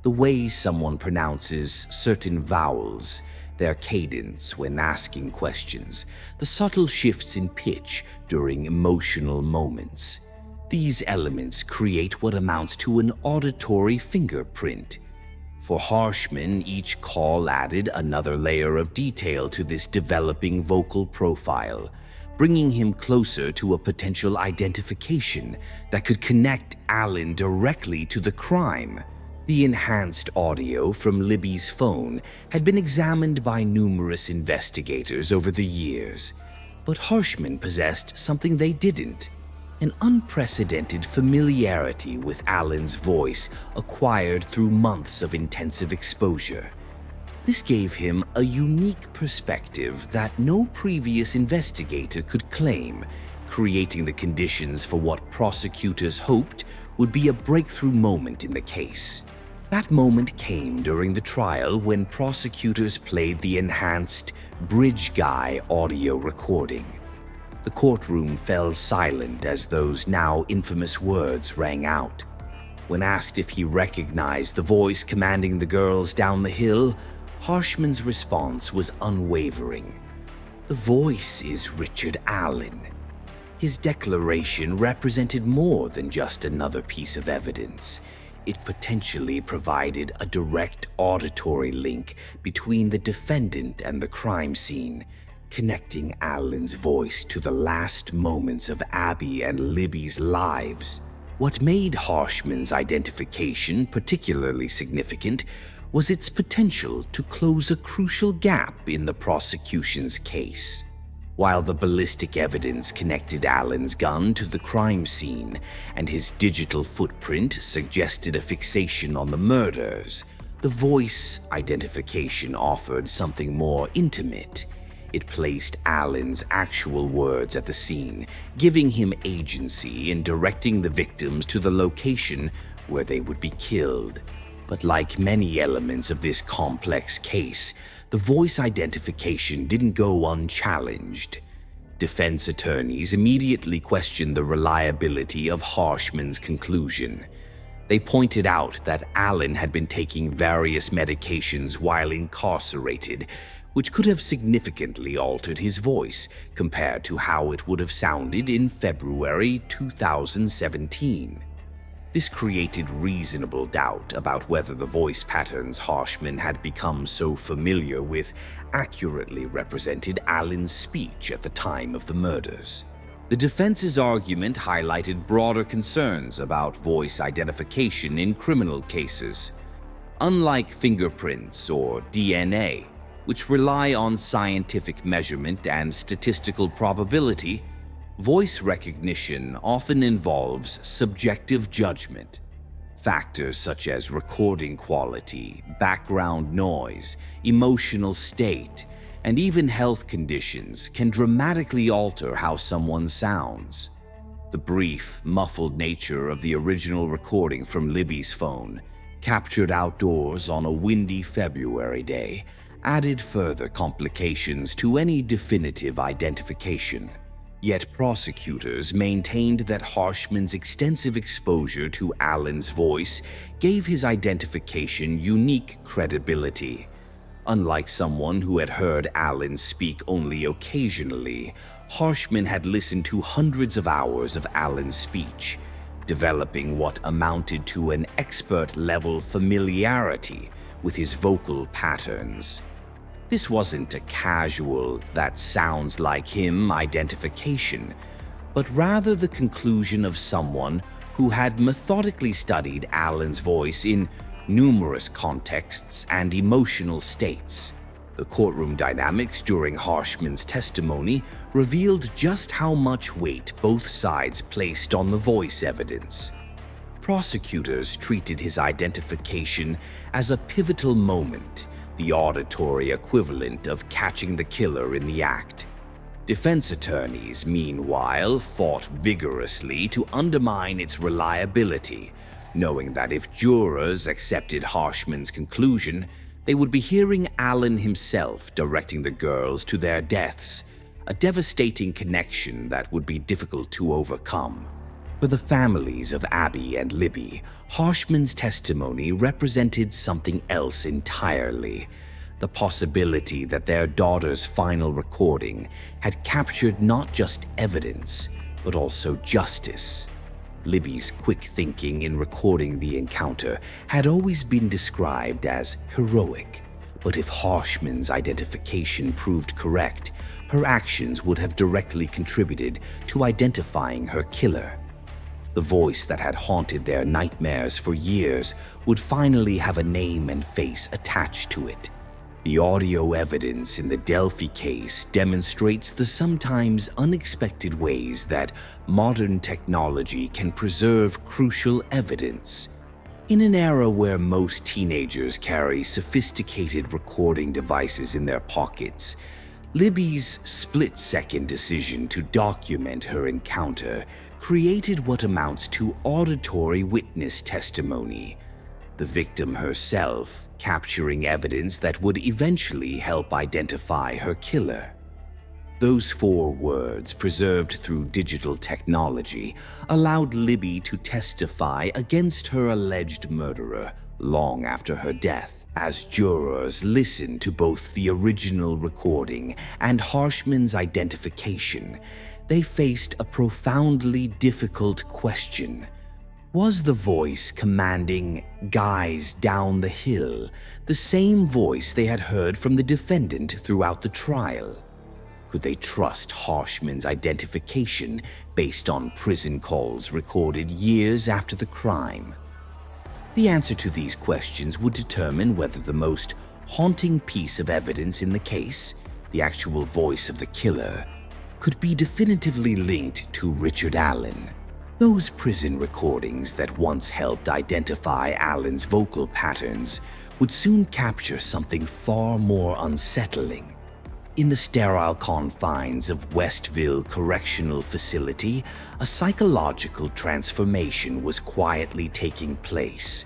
The way someone pronounces certain vowels, their cadence when asking questions, the subtle shifts in pitch during emotional moments. These elements create what amounts to an auditory fingerprint. For Harshman, each call added another layer of detail to this developing vocal profile, bringing him closer to a potential identification that could connect Allen directly to the crime. The enhanced audio from Libby's phone had been examined by numerous investigators over the years, but Harshman possessed something they didn't: an unprecedented familiarity with Allen's voice acquired through months of intensive exposure. This gave him a unique perspective that no previous investigator could claim, creating the conditions for what prosecutors hoped would be a breakthrough moment in the case. That moment came during the trial when prosecutors played the enhanced Bridge Guy audio recording. The courtroom fell silent as those now infamous words rang out. When asked if he recognized the voice commanding the girls down the hill, Harshman's response was unwavering. "The voice is Richard Allen." His declaration represented more than just another piece of evidence. It potentially provided a direct auditory link between the defendant and the crime scene, connecting Allen's voice to the last moments of Abby and Libby's lives. What made Harshman's identification particularly significant was its potential to close a crucial gap in the prosecution's case. While the ballistic evidence connected Allen's gun to the crime scene and his digital footprint suggested a fixation on the murders, the voice identification offered something more intimate. It placed Allen's actual words at the scene, giving him agency in directing the victims to the location where they would be killed. But like many elements of this complex case, the voice identification didn't go unchallenged. Defense attorneys immediately questioned the reliability of Harshman's conclusion. They pointed out that Allen had been taking various medications while incarcerated, which could have significantly altered his voice compared to how it would have sounded in February 2017. This created reasonable doubt about whether the voice patterns Harshman had become so familiar with accurately represented Allen's speech at the time of the murders. The defense's argument highlighted broader concerns about voice identification in criminal cases. Unlike fingerprints or DNA, which rely on scientific measurement and statistical probability, voice recognition often involves subjective judgment. Factors such as recording quality, background noise, emotional state, and even health conditions can dramatically alter how someone sounds. The brief, muffled nature of the original recording from Libby's phone, captured outdoors on a windy February day, added further complications to any definitive identification. Yet prosecutors maintained that Harshman's extensive exposure to Allen's voice gave his identification unique credibility. Unlike someone who had heard Allen speak only occasionally, Harshman had listened to hundreds of hours of Allen's speech, developing what amounted to an expert-level familiarity with his vocal patterns. This wasn't a casual, "that sounds like him" identification, but rather the conclusion of someone who had methodically studied Allen's voice in numerous contexts and emotional states. The courtroom dynamics during Harshman's testimony revealed just how much weight both sides placed on the voice evidence. Prosecutors treated his identification as a pivotal moment, the auditory equivalent of catching the killer in the act. Defense attorneys, meanwhile, fought vigorously to undermine its reliability, knowing that if jurors accepted Harshman's conclusion, they would be hearing Allen himself directing the girls to their deaths, a devastating connection that would be difficult to overcome. For the families of Abby and Libby, Harshman's testimony represented something else entirely: the possibility that their daughter's final recording had captured not just evidence, but also justice. Libby's quick thinking in recording the encounter had always been described as heroic, but if Harshman's identification proved correct, her actions would have directly contributed to identifying her killer. The voice that had haunted their nightmares for years would finally have a name and face attached to it. The audio evidence in the Delphi case demonstrates the sometimes unexpected ways that modern technology can preserve crucial evidence. In an era where most teenagers carry sophisticated recording devices in their pockets, Libby's split-second decision to document her encounter created what amounts to auditory witness testimony, the victim herself capturing evidence that would eventually help identify her killer. Those 4 words, preserved through digital technology, allowed Libby to testify against her alleged murderer long after her death. As jurors listened to both the original recording and Harshman's identification, they faced a profoundly difficult question. Was the voice commanding "guys down the hill" the same voice they had heard from the defendant throughout the trial? Could they trust Harshman's identification based on prison calls recorded years after the crime? The answer to these questions would determine whether the most haunting piece of evidence in the case, the actual voice of the killer, could be definitively linked to Richard Allen. Those prison recordings that once helped identify Allen's vocal patterns would soon capture something far more unsettling. In the sterile confines of Westville Correctional Facility, a psychological transformation was quietly taking place.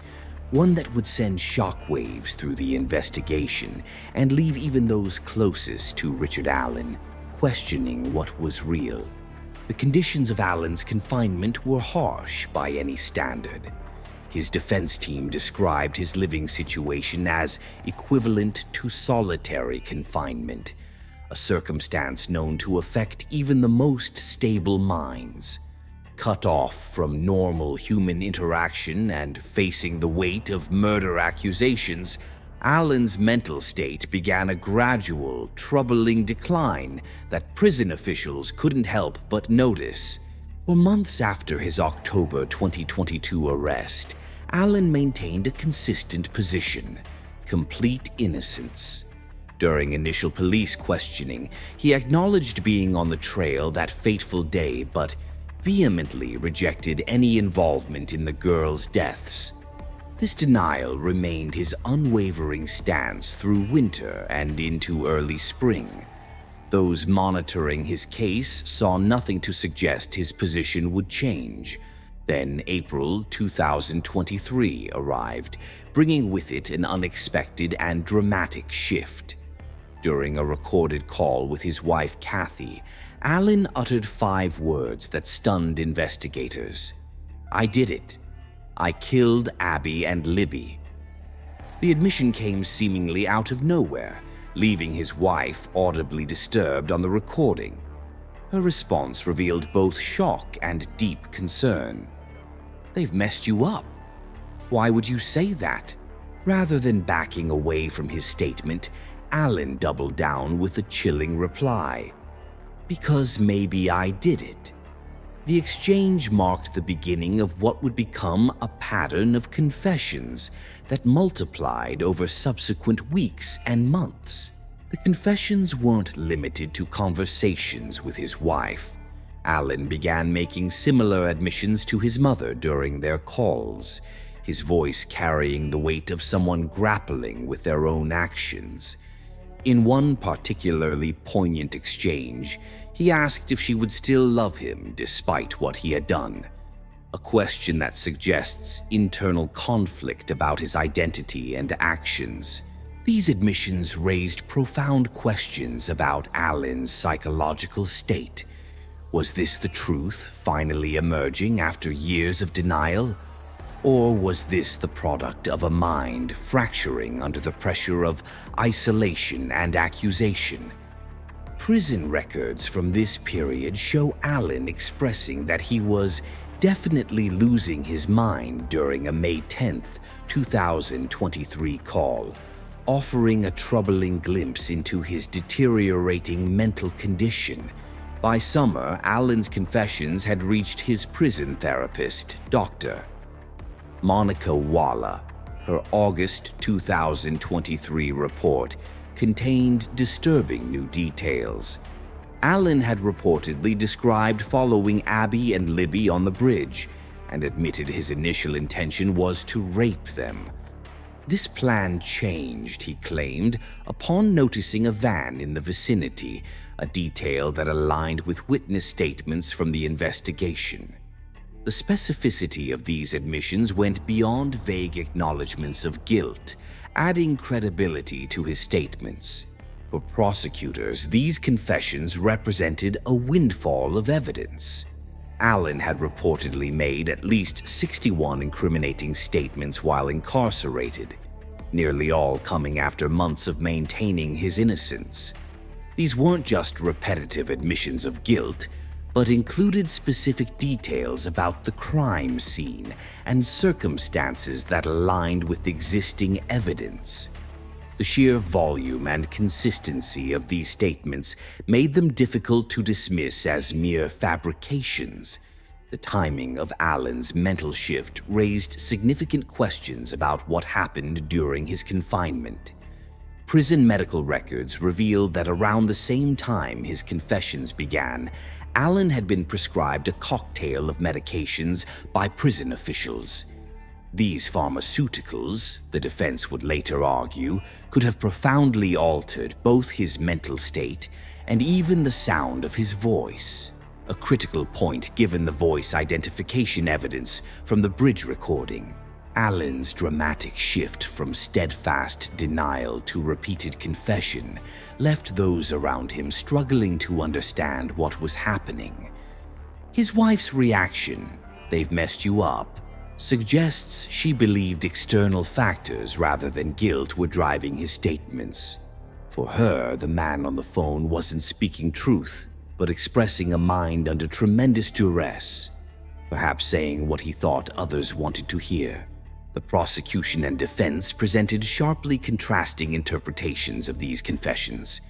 one that would send shockwaves through the investigation and leave even those closest to Richard Allen questioning what was real. The conditions of Allen's confinement were harsh by any standard. His defense team described his living situation as equivalent to solitary confinement, a circumstance known to affect even the most stable minds. Cut off from normal human interaction and facing the weight of murder accusations, Allen's mental state began a gradual, troubling decline that prison officials couldn't help but notice. For months after his October 2022 arrest, Allen maintained a consistent position: complete innocence. During initial police questioning, he acknowledged being on the trail that fateful day, but vehemently rejected any involvement in the girls' deaths. This denial remained his unwavering stance through winter and into early spring. Those monitoring his case saw nothing to suggest his position would change. Then April 2023 arrived, bringing with it an unexpected and dramatic shift. During a recorded call with his wife Kathy, Allen uttered 5 words that stunned investigators. "I did it. I killed Abby and Libby." The admission came seemingly out of nowhere, leaving his wife audibly disturbed on the recording. Her response revealed both shock and deep concern. "They've messed you up. Why would you say that?" Rather than backing away from his statement, Allen doubled down with a chilling reply. "Because maybe I did it." The exchange marked the beginning of what would become a pattern of confessions that multiplied over subsequent weeks and months. The confessions weren't limited to conversations with his wife. Allen began making similar admissions to his mother during their calls, his voice carrying the weight of someone grappling with their own actions. In one particularly poignant exchange, he asked if she would still love him despite what he had done, a question that suggests internal conflict about his identity and actions. These admissions raised profound questions about Allen's psychological state. Was this the truth finally emerging after years of denial? Or was this the product of a mind fracturing under the pressure of isolation and accusation? Prison records from this period show Allen expressing that he was definitely losing his mind during a May 10, 2023 call, offering a troubling glimpse into his deteriorating mental condition. By summer, Allen's confessions had reached his prison therapist, Dr. Monica Walla. Her August 2023 report contained disturbing new details. Allen had reportedly described following Abby and Libby on the bridge and admitted his initial intention was to rape them. This plan changed, he claimed, upon noticing a van in the vicinity, a detail that aligned with witness statements from the investigation. The specificity of these admissions went beyond vague acknowledgments of guilt, adding credibility to his statements. For prosecutors, these confessions represented a windfall of evidence. Allen had reportedly made at least 61 incriminating statements while incarcerated, nearly all coming after months of maintaining his innocence. These weren't just repetitive admissions of guilt, but included specific details about the crime scene and circumstances that aligned with existing evidence. The sheer volume and consistency of these statements made them difficult to dismiss as mere fabrications. The timing of Allen's mental shift raised significant questions about what happened during his confinement. Prison medical records revealed that around the same time his confessions began, Allen had been prescribed a cocktail of medications by prison officials. These pharmaceuticals, the defense would later argue, could have profoundly altered both his mental state and even the sound of his voice, a critical point given the voice identification evidence from the bridge recording. Allen's dramatic shift from steadfast denial to repeated confession left those around him struggling to understand what was happening. His wife's reaction, "They've messed you up," suggests she believed external factors rather than guilt were driving his statements. For her, the man on the phone wasn't speaking truth, but expressing a mind under tremendous duress, perhaps saying what he thought others wanted to hear. The prosecution and defense presented sharply contrasting interpretations of these confessions.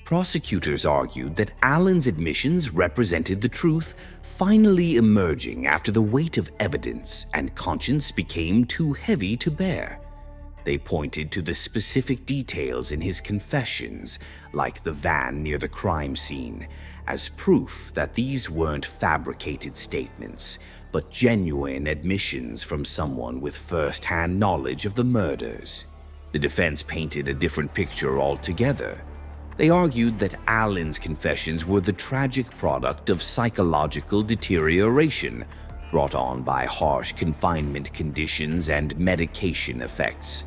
Prosecutors argued that Allen's admissions represented the truth finally emerging after the weight of evidence and conscience became too heavy to bear. They pointed to the specific details in his confessions, like the van near the crime scene, as proof that these weren't fabricated statements, but genuine admissions from someone with first-hand knowledge of the murders. The defense painted a different picture altogether. They argued that Allen's confessions were the tragic product of psychological deterioration brought on by harsh confinement conditions and medication effects.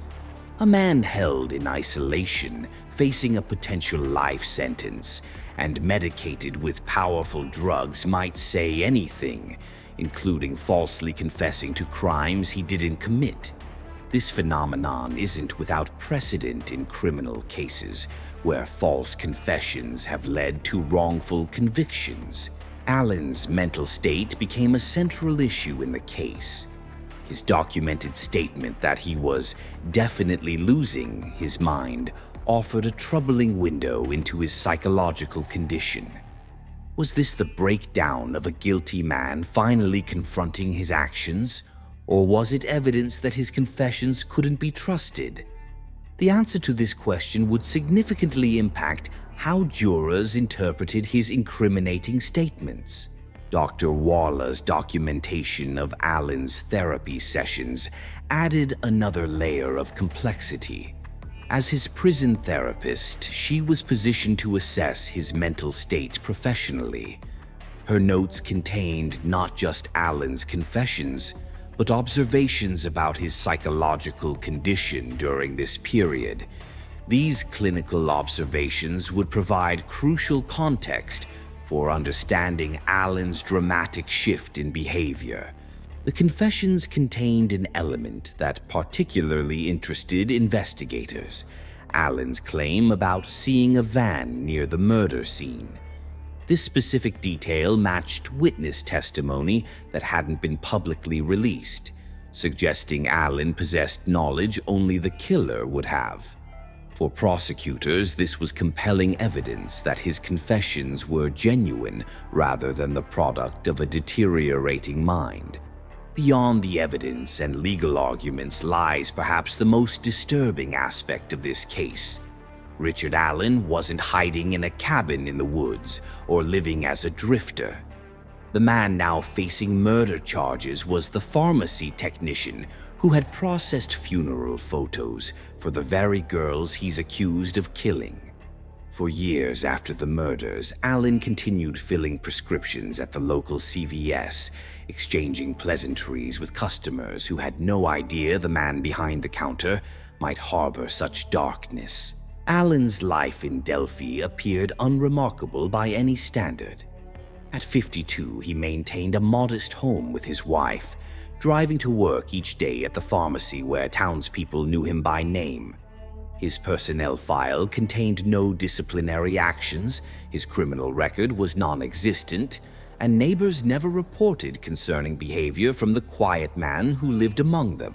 A man held in isolation, facing a potential life sentence, and medicated with powerful drugs might say anything, including falsely confessing to crimes he didn't commit. This phenomenon isn't without precedent in criminal cases, where false confessions have led to wrongful convictions. Allen's mental state became a central issue in the case. His documented statement that he was definitely losing his mind offered a troubling window into his psychological condition. Was this the breakdown of a guilty man finally confronting his actions, or was it evidence that his confessions couldn't be trusted? The answer to this question would significantly impact how jurors interpreted his incriminating statements. Dr. Waller's documentation of Allen's therapy sessions added another layer of complexity. As his prison therapist, she was positioned to assess his mental state professionally. Her notes contained not just Allen's confessions, but observations about his psychological condition during this period. These clinical observations would provide crucial context for understanding Allen's dramatic shift in behavior. The confessions contained an element that particularly interested investigators: Allen's claim about seeing a van near the murder scene. This specific detail matched witness testimony that hadn't been publicly released, suggesting Allen possessed knowledge only the killer would have. For prosecutors, this was compelling evidence that his confessions were genuine rather than the product of a deteriorating mind. Beyond the evidence and legal arguments lies perhaps the most disturbing aspect of this case. Richard Allen wasn't hiding in a cabin in the woods or living as a drifter. The man now facing murder charges was the pharmacy technician who had processed funeral photos for the very girls he's accused of killing. For years after the murders, Allen continued filling prescriptions at the local CVS, exchanging pleasantries with customers who had no idea the man behind the counter might harbor such darkness. Allen's life in Delphi appeared unremarkable by any standard. At 52, he maintained a modest home with his wife, driving to work each day at the pharmacy where townspeople knew him by name. His personnel file contained no disciplinary actions, his criminal record was non-existent, and neighbors never reported concerning behavior from the quiet man who lived among them.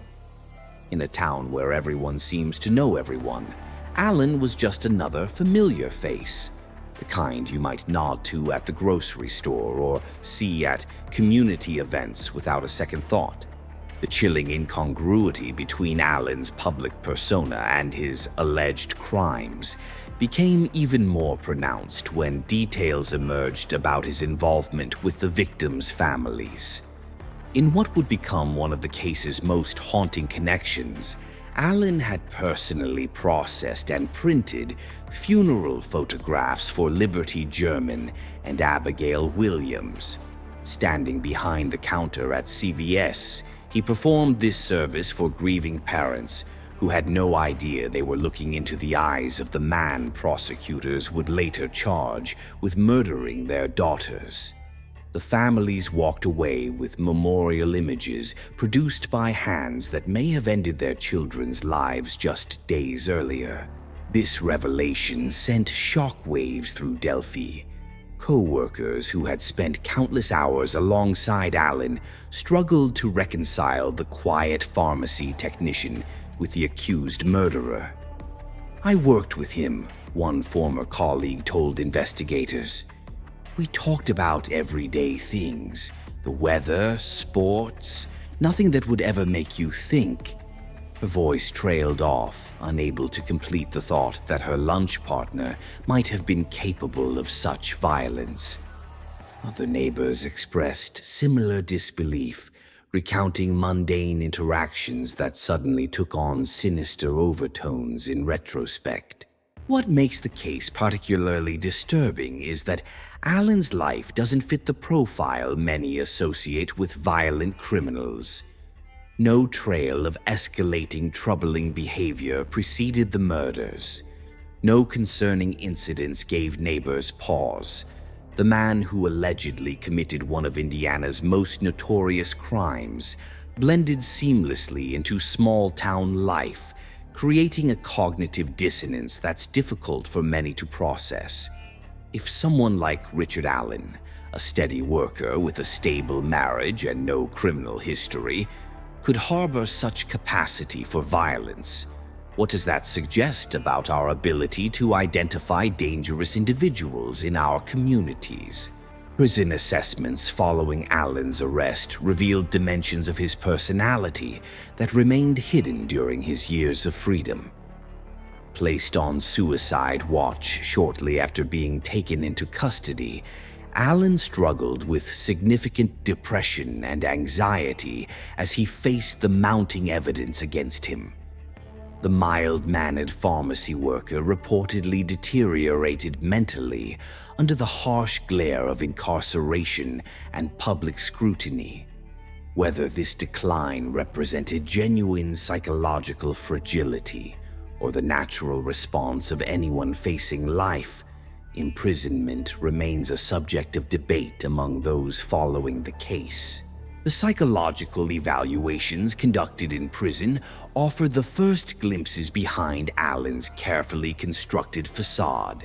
In a town where everyone seems to know everyone, Allen was just another familiar face, the kind you might nod to at the grocery store or see at community events without a second thought. The chilling incongruity between Allen's public persona and his alleged crimes became even more pronounced when details emerged about his involvement with the victims' families. In what would become one of the case's most haunting connections, Allen had personally processed and printed funeral photographs for Liberty German and Abigail Williams. Standing behind the counter at CVS, He performed this service for grieving parents who had no idea they were looking into the eyes of the man prosecutors would later charge with murdering their daughters. The families walked away with memorial images produced by hands that may have ended their children's lives just days earlier. This revelation sent shockwaves through Delphi. Co-workers who had spent countless hours alongside Alan struggled to reconcile the quiet pharmacy technician with the accused murderer. "I worked with him," one former colleague told investigators. "We talked about everyday things, the weather, sports, nothing that would ever make you think." Her voice trailed off, unable to complete the thought that her lunch partner might have been capable of such violence. Other neighbors expressed similar disbelief, recounting mundane interactions that suddenly took on sinister overtones in retrospect. What makes the case particularly disturbing is that Alan's life doesn't fit the profile many associate with violent criminals. No trail of escalating troubling behavior preceded the murders. No concerning incidents gave neighbors pause. The man who allegedly committed one of Indiana's most notorious crimes blended seamlessly into small-town life, creating a cognitive dissonance that's difficult for many to process. If someone like Richard Allen, a steady worker with a stable marriage and no criminal history, could harbor such capacity for violence, what does that suggest about our ability to identify dangerous individuals in our communities? Prison assessments following Allen's arrest revealed dimensions of his personality that remained hidden during his years of freedom. Placed on suicide watch shortly after being taken into custody, Allen struggled with significant depression and anxiety as he faced the mounting evidence against him. The mild-mannered pharmacy worker reportedly deteriorated mentally under the harsh glare of incarceration and public scrutiny. Whether this decline represented genuine psychological fragility or the natural response of anyone facing life, imprisonment remains a subject of debate among those following the case. The psychological evaluations conducted in prison offered the first glimpses behind Allen's carefully constructed facade.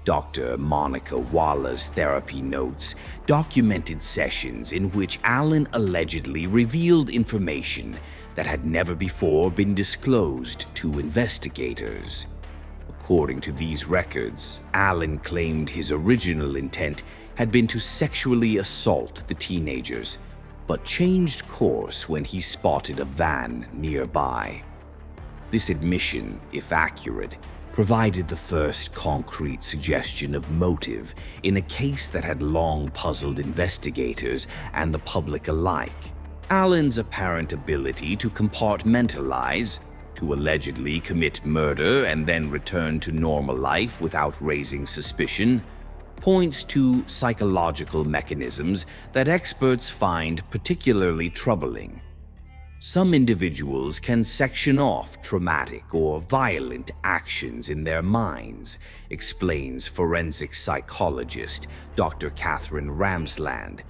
Dr. Monica Walla's therapy notes documented sessions in which Allen allegedly revealed information that had never before been disclosed to investigators. According to these records, Allen claimed his original intent had been to sexually assault the teenagers, but changed course when he spotted a van nearby. This admission, if accurate, provided the first concrete suggestion of motive in a case that had long puzzled investigators and the public alike. Allen's apparent ability to compartmentalize, to allegedly commit murder and then return to normal life without raising suspicion, points to psychological mechanisms that experts find particularly troubling. Some individuals can section off traumatic or violent actions in their minds, explains forensic psychologist Dr. Catherine Ramsland.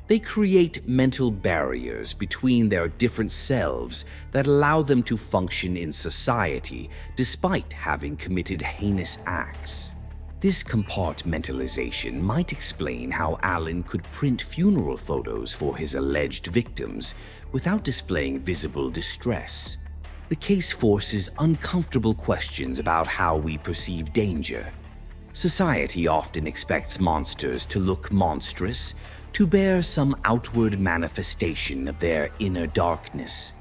They create mental barriers between their different selves that allow them to function in society despite having committed heinous acts. This compartmentalization might explain how Allen could print funeral photos for his alleged victims without displaying visible distress. The case forces uncomfortable questions about how we perceive danger. Society often expects monsters to look monstrous, to bear some outward manifestation of their inner darkness.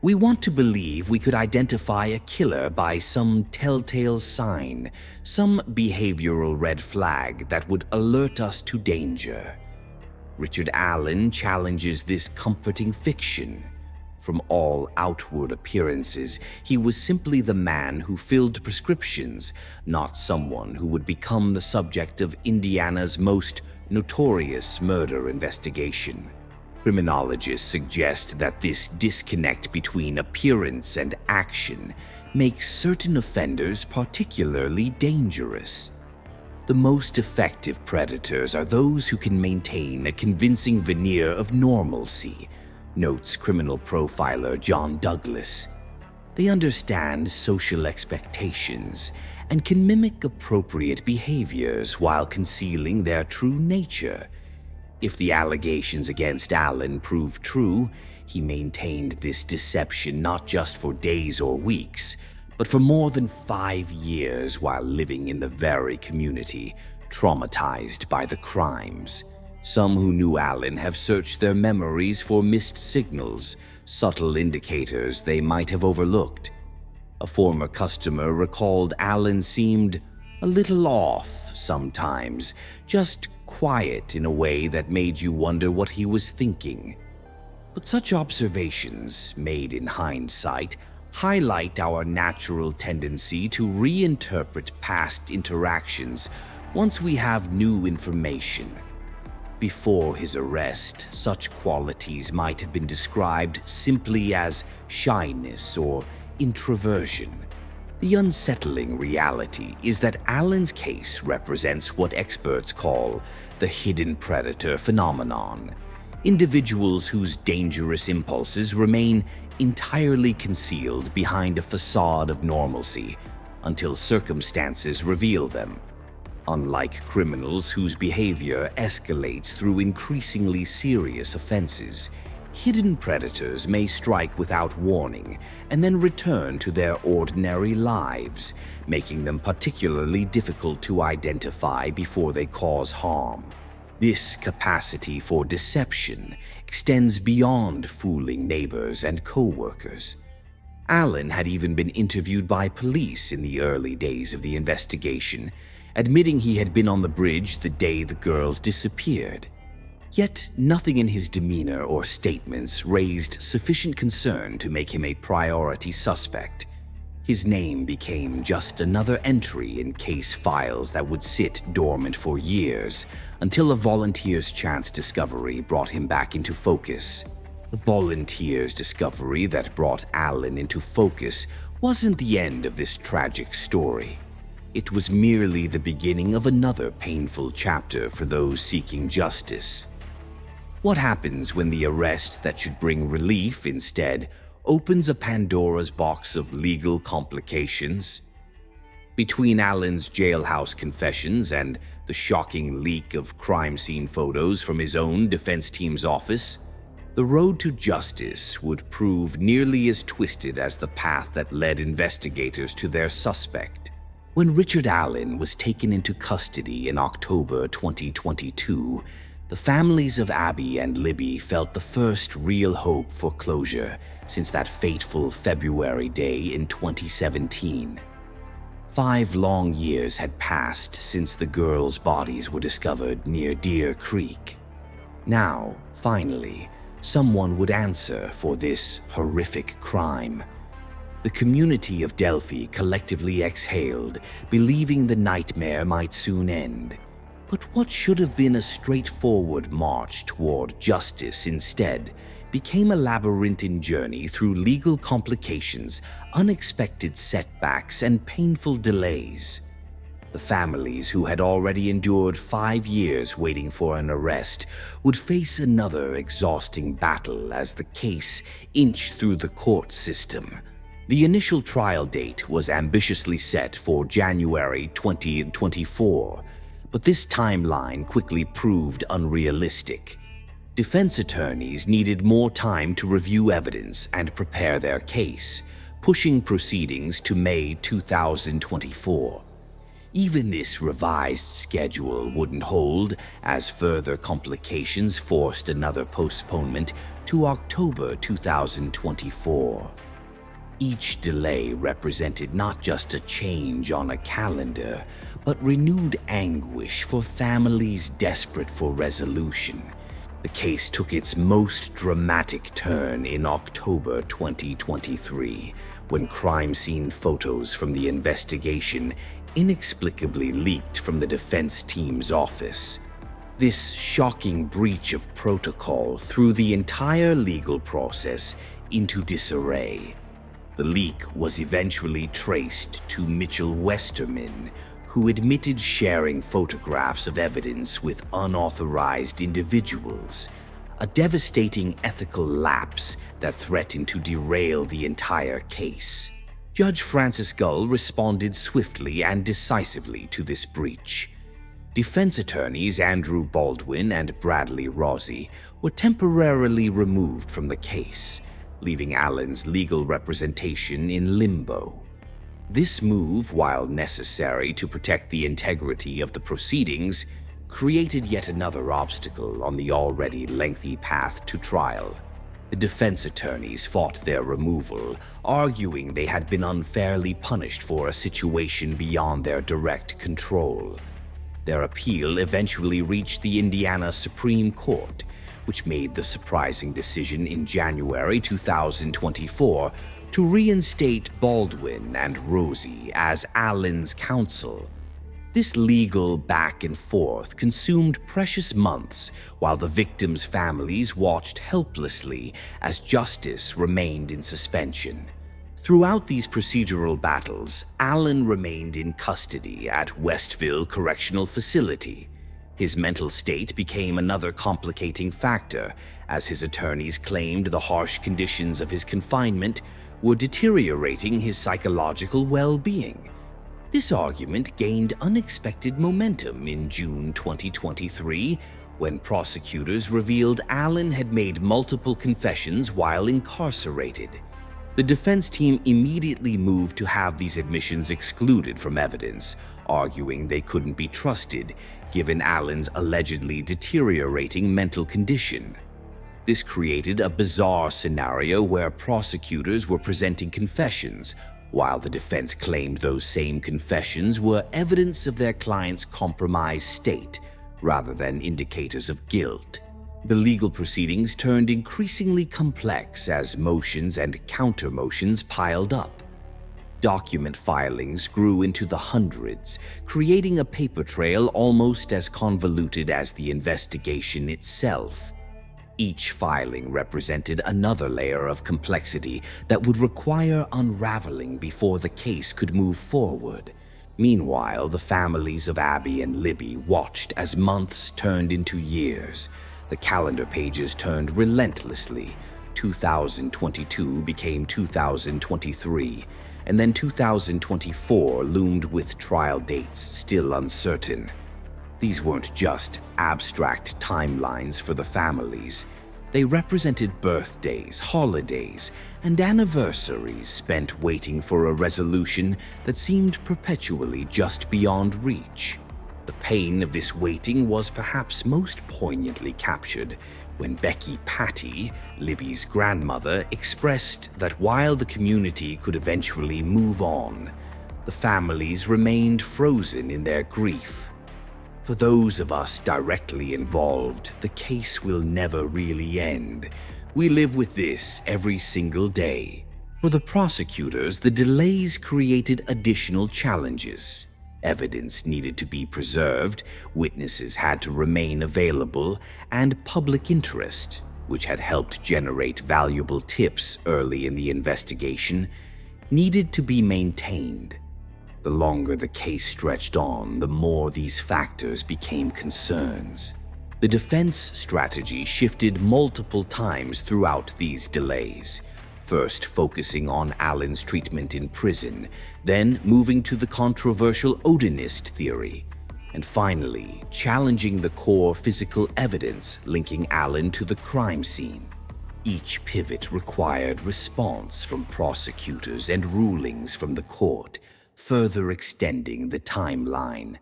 We want to believe we could identify a killer by some telltale sign, some behavioral red flag that would alert us to danger. Richard Allen challenges this comforting fiction. From all outward appearances, he was simply the man who filled prescriptions, not someone who would become the subject of Indiana's most notorious murder investigation. Criminologists suggest that this disconnect between appearance and action makes certain offenders particularly dangerous. The most effective predators are those who can maintain a convincing veneer of normalcy, notes criminal profiler John Douglas. They understand social expectations and can mimic appropriate behaviors while concealing their true nature. If the allegations against Allen proved true, he maintained this deception not just for days or weeks, but for more than 5 years while living in the very community, traumatized by the crimes. Some who knew Allen have searched their memories for missed signals, subtle indicators they might have overlooked. A former customer recalled Allen seemed a little off sometimes, just quiet in a way that made you wonder what he was thinking. But such observations, made in hindsight, highlight our natural tendency to reinterpret past interactions once we have new information. Before his arrest, such qualities might have been described simply as shyness or introversion. The unsettling reality is that Allen's case represents what experts call the hidden predator phenomenon, individuals whose dangerous impulses remain entirely concealed behind a facade of normalcy until circumstances reveal them. Unlike criminals whose behavior escalates through increasingly serious offenses, hidden predators may strike without warning and then return to their ordinary lives, making them particularly difficult to identify before they cause harm. This capacity for deception extends beyond fooling neighbors and co-workers. Allen had even been interviewed by police in the early days of the investigation, admitting he had been on the bridge the day the girls disappeared. Yet nothing in his demeanor or statements raised sufficient concern to make him a priority suspect. His name became just another entry in case files that would sit dormant for years until a volunteer's chance discovery brought him back into focus. The volunteer's discovery that brought Allen into focus wasn't the end of this tragic story. It was merely the beginning of another painful chapter for those seeking justice. What happens when the arrest that should bring relief instead opens a Pandora's box of legal complications? Between Allen's jailhouse confessions and the shocking leak of crime scene photos from his own defense team's office, the road to justice would prove nearly as twisted as the path that led investigators to their suspect. When Richard Allen was taken into custody in October 2022, the families of Abby and Libby felt the first real hope for closure since that fateful February day in 2017. 5 long years had passed since the girls' bodies were discovered near Deer Creek. Now, finally, someone would answer for this horrific crime. The community of Delphi collectively exhaled, believing the nightmare might soon end. But what should have been a straightforward march toward justice instead became a labyrinthine journey through legal complications, unexpected setbacks, and painful delays. The families who had already endured 5 years waiting for an arrest would face another exhausting battle as the case inched through the court system. The initial trial date was ambitiously set for January 2024, but this timeline quickly proved unrealistic. Defense attorneys needed more time to review evidence and prepare their case, pushing proceedings to May 2024. Even this revised schedule wouldn't hold, as further complications forced another postponement to October 2024. Each delay represented not just a change on a calendar, but renewed anguish for families desperate for resolution. The case took its most dramatic turn in October 2023, when crime scene photos from the investigation inexplicably leaked from the defense team's office. This shocking breach of protocol threw the entire legal process into disarray. The leak was eventually traced to Mitchell Westerman, who admitted sharing photographs of evidence with unauthorized individuals, a devastating ethical lapse that threatened to derail the entire case. Judge Francis Gull responded swiftly and decisively to this breach. Defense attorneys Andrew Baldwin and Bradley Rossi were temporarily removed from the case, leaving Allen's legal representation in limbo. This move, while necessary to protect the integrity of the proceedings, created yet another obstacle on the already lengthy path to trial. The defense attorneys fought their removal, arguing they had been unfairly punished for a situation beyond their direct control. Their appeal eventually reached the Indiana Supreme Court, which made the surprising decision in January 2024 to reinstate Baldwin and Rosie as Allen's counsel. This legal back and forth consumed precious months while the victims' families watched helplessly as justice remained in suspension. Throughout these procedural battles, Allen remained in custody at Westville Correctional Facility. His mental state became another complicating factor, as his attorneys claimed the harsh conditions of his confinement were deteriorating his psychological well-being. This argument gained unexpected momentum in June 2023, when prosecutors revealed Allen had made multiple confessions while incarcerated. The defense team immediately moved to have these admissions excluded from evidence, arguing they couldn't be trusted, given Allen's allegedly deteriorating mental condition. This created a bizarre scenario where prosecutors were presenting confessions, while the defense claimed those same confessions were evidence of their client's compromised state, rather than indicators of guilt. The legal proceedings turned increasingly complex as motions and counter-motions piled up. Document filings grew into the hundreds, creating a paper trail almost as convoluted as the investigation itself. Each filing represented another layer of complexity that would require unraveling before the case could move forward. Meanwhile, the families of Abby and Libby watched as months turned into years. The calendar pages turned relentlessly. 2022 became 2023, and then 2024 loomed with trial dates still uncertain. These weren't just abstract timelines for the families. They represented birthdays, holidays, and anniversaries spent waiting for a resolution that seemed perpetually just beyond reach. The pain of this waiting was perhaps most poignantly captured when Becky Patty, Libby's grandmother, expressed that while the community could eventually move on, the families remained frozen in their grief. For those of us directly involved, the case will never really end. We live with this every single day. For the prosecutors, the delays created additional challenges. Evidence needed to be preserved, witnesses had to remain available, and public interest, which had helped generate valuable tips early in the investigation, needed to be maintained. The longer the case stretched on, the more these factors became concerns. The defense strategy shifted multiple times throughout these delays, first focusing on Allen's treatment in prison, then moving to the controversial Odinist theory, and finally challenging the core physical evidence linking Allen to the crime scene. Each pivot required response from prosecutors and rulings from the court, further extending the timeline.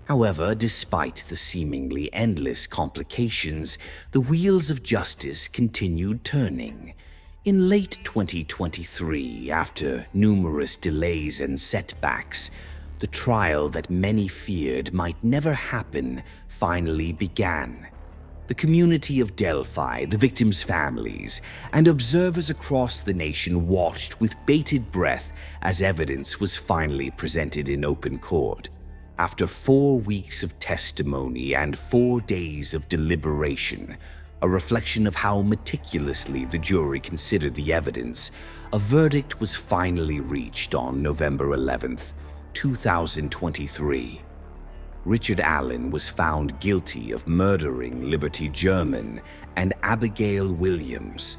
However, despite the seemingly endless complications, the wheels of justice continued turning. In late 2023, after numerous delays and setbacks, the trial that many feared might never happen finally began. The community of Delphi, the victims' families, and observers across the nation watched with bated breath as evidence was finally presented in open court. After 4 weeks of testimony and 4 days of deliberation, a reflection of how meticulously the jury considered the evidence, a verdict was finally reached on November 11th, 2023. Richard Allen was found guilty of murdering Liberty German and Abigail Williams.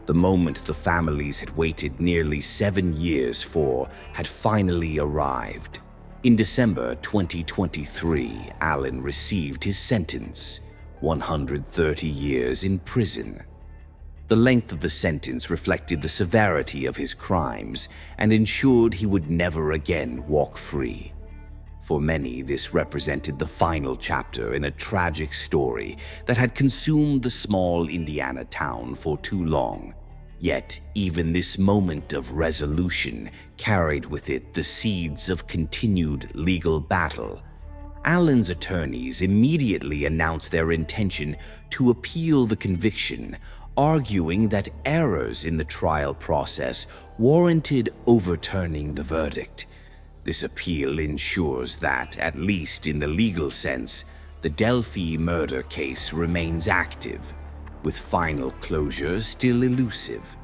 The moment the families had waited nearly 7 years for had finally arrived. In December 2023, Allen received his sentence, 130 years in prison. The length of the sentence reflected the severity of his crimes and ensured he would never again walk free. For many, this represented the final chapter in a tragic story that had consumed the small Indiana town for too long. Yet, even this moment of resolution carried with it the seeds of continued legal battle. Allen's attorneys immediately announced their intention to appeal the conviction, arguing that errors in the trial process warranted overturning the verdict. This appeal ensures that, at least in the legal sense, the Delphi murder case remains active, with final closure still elusive.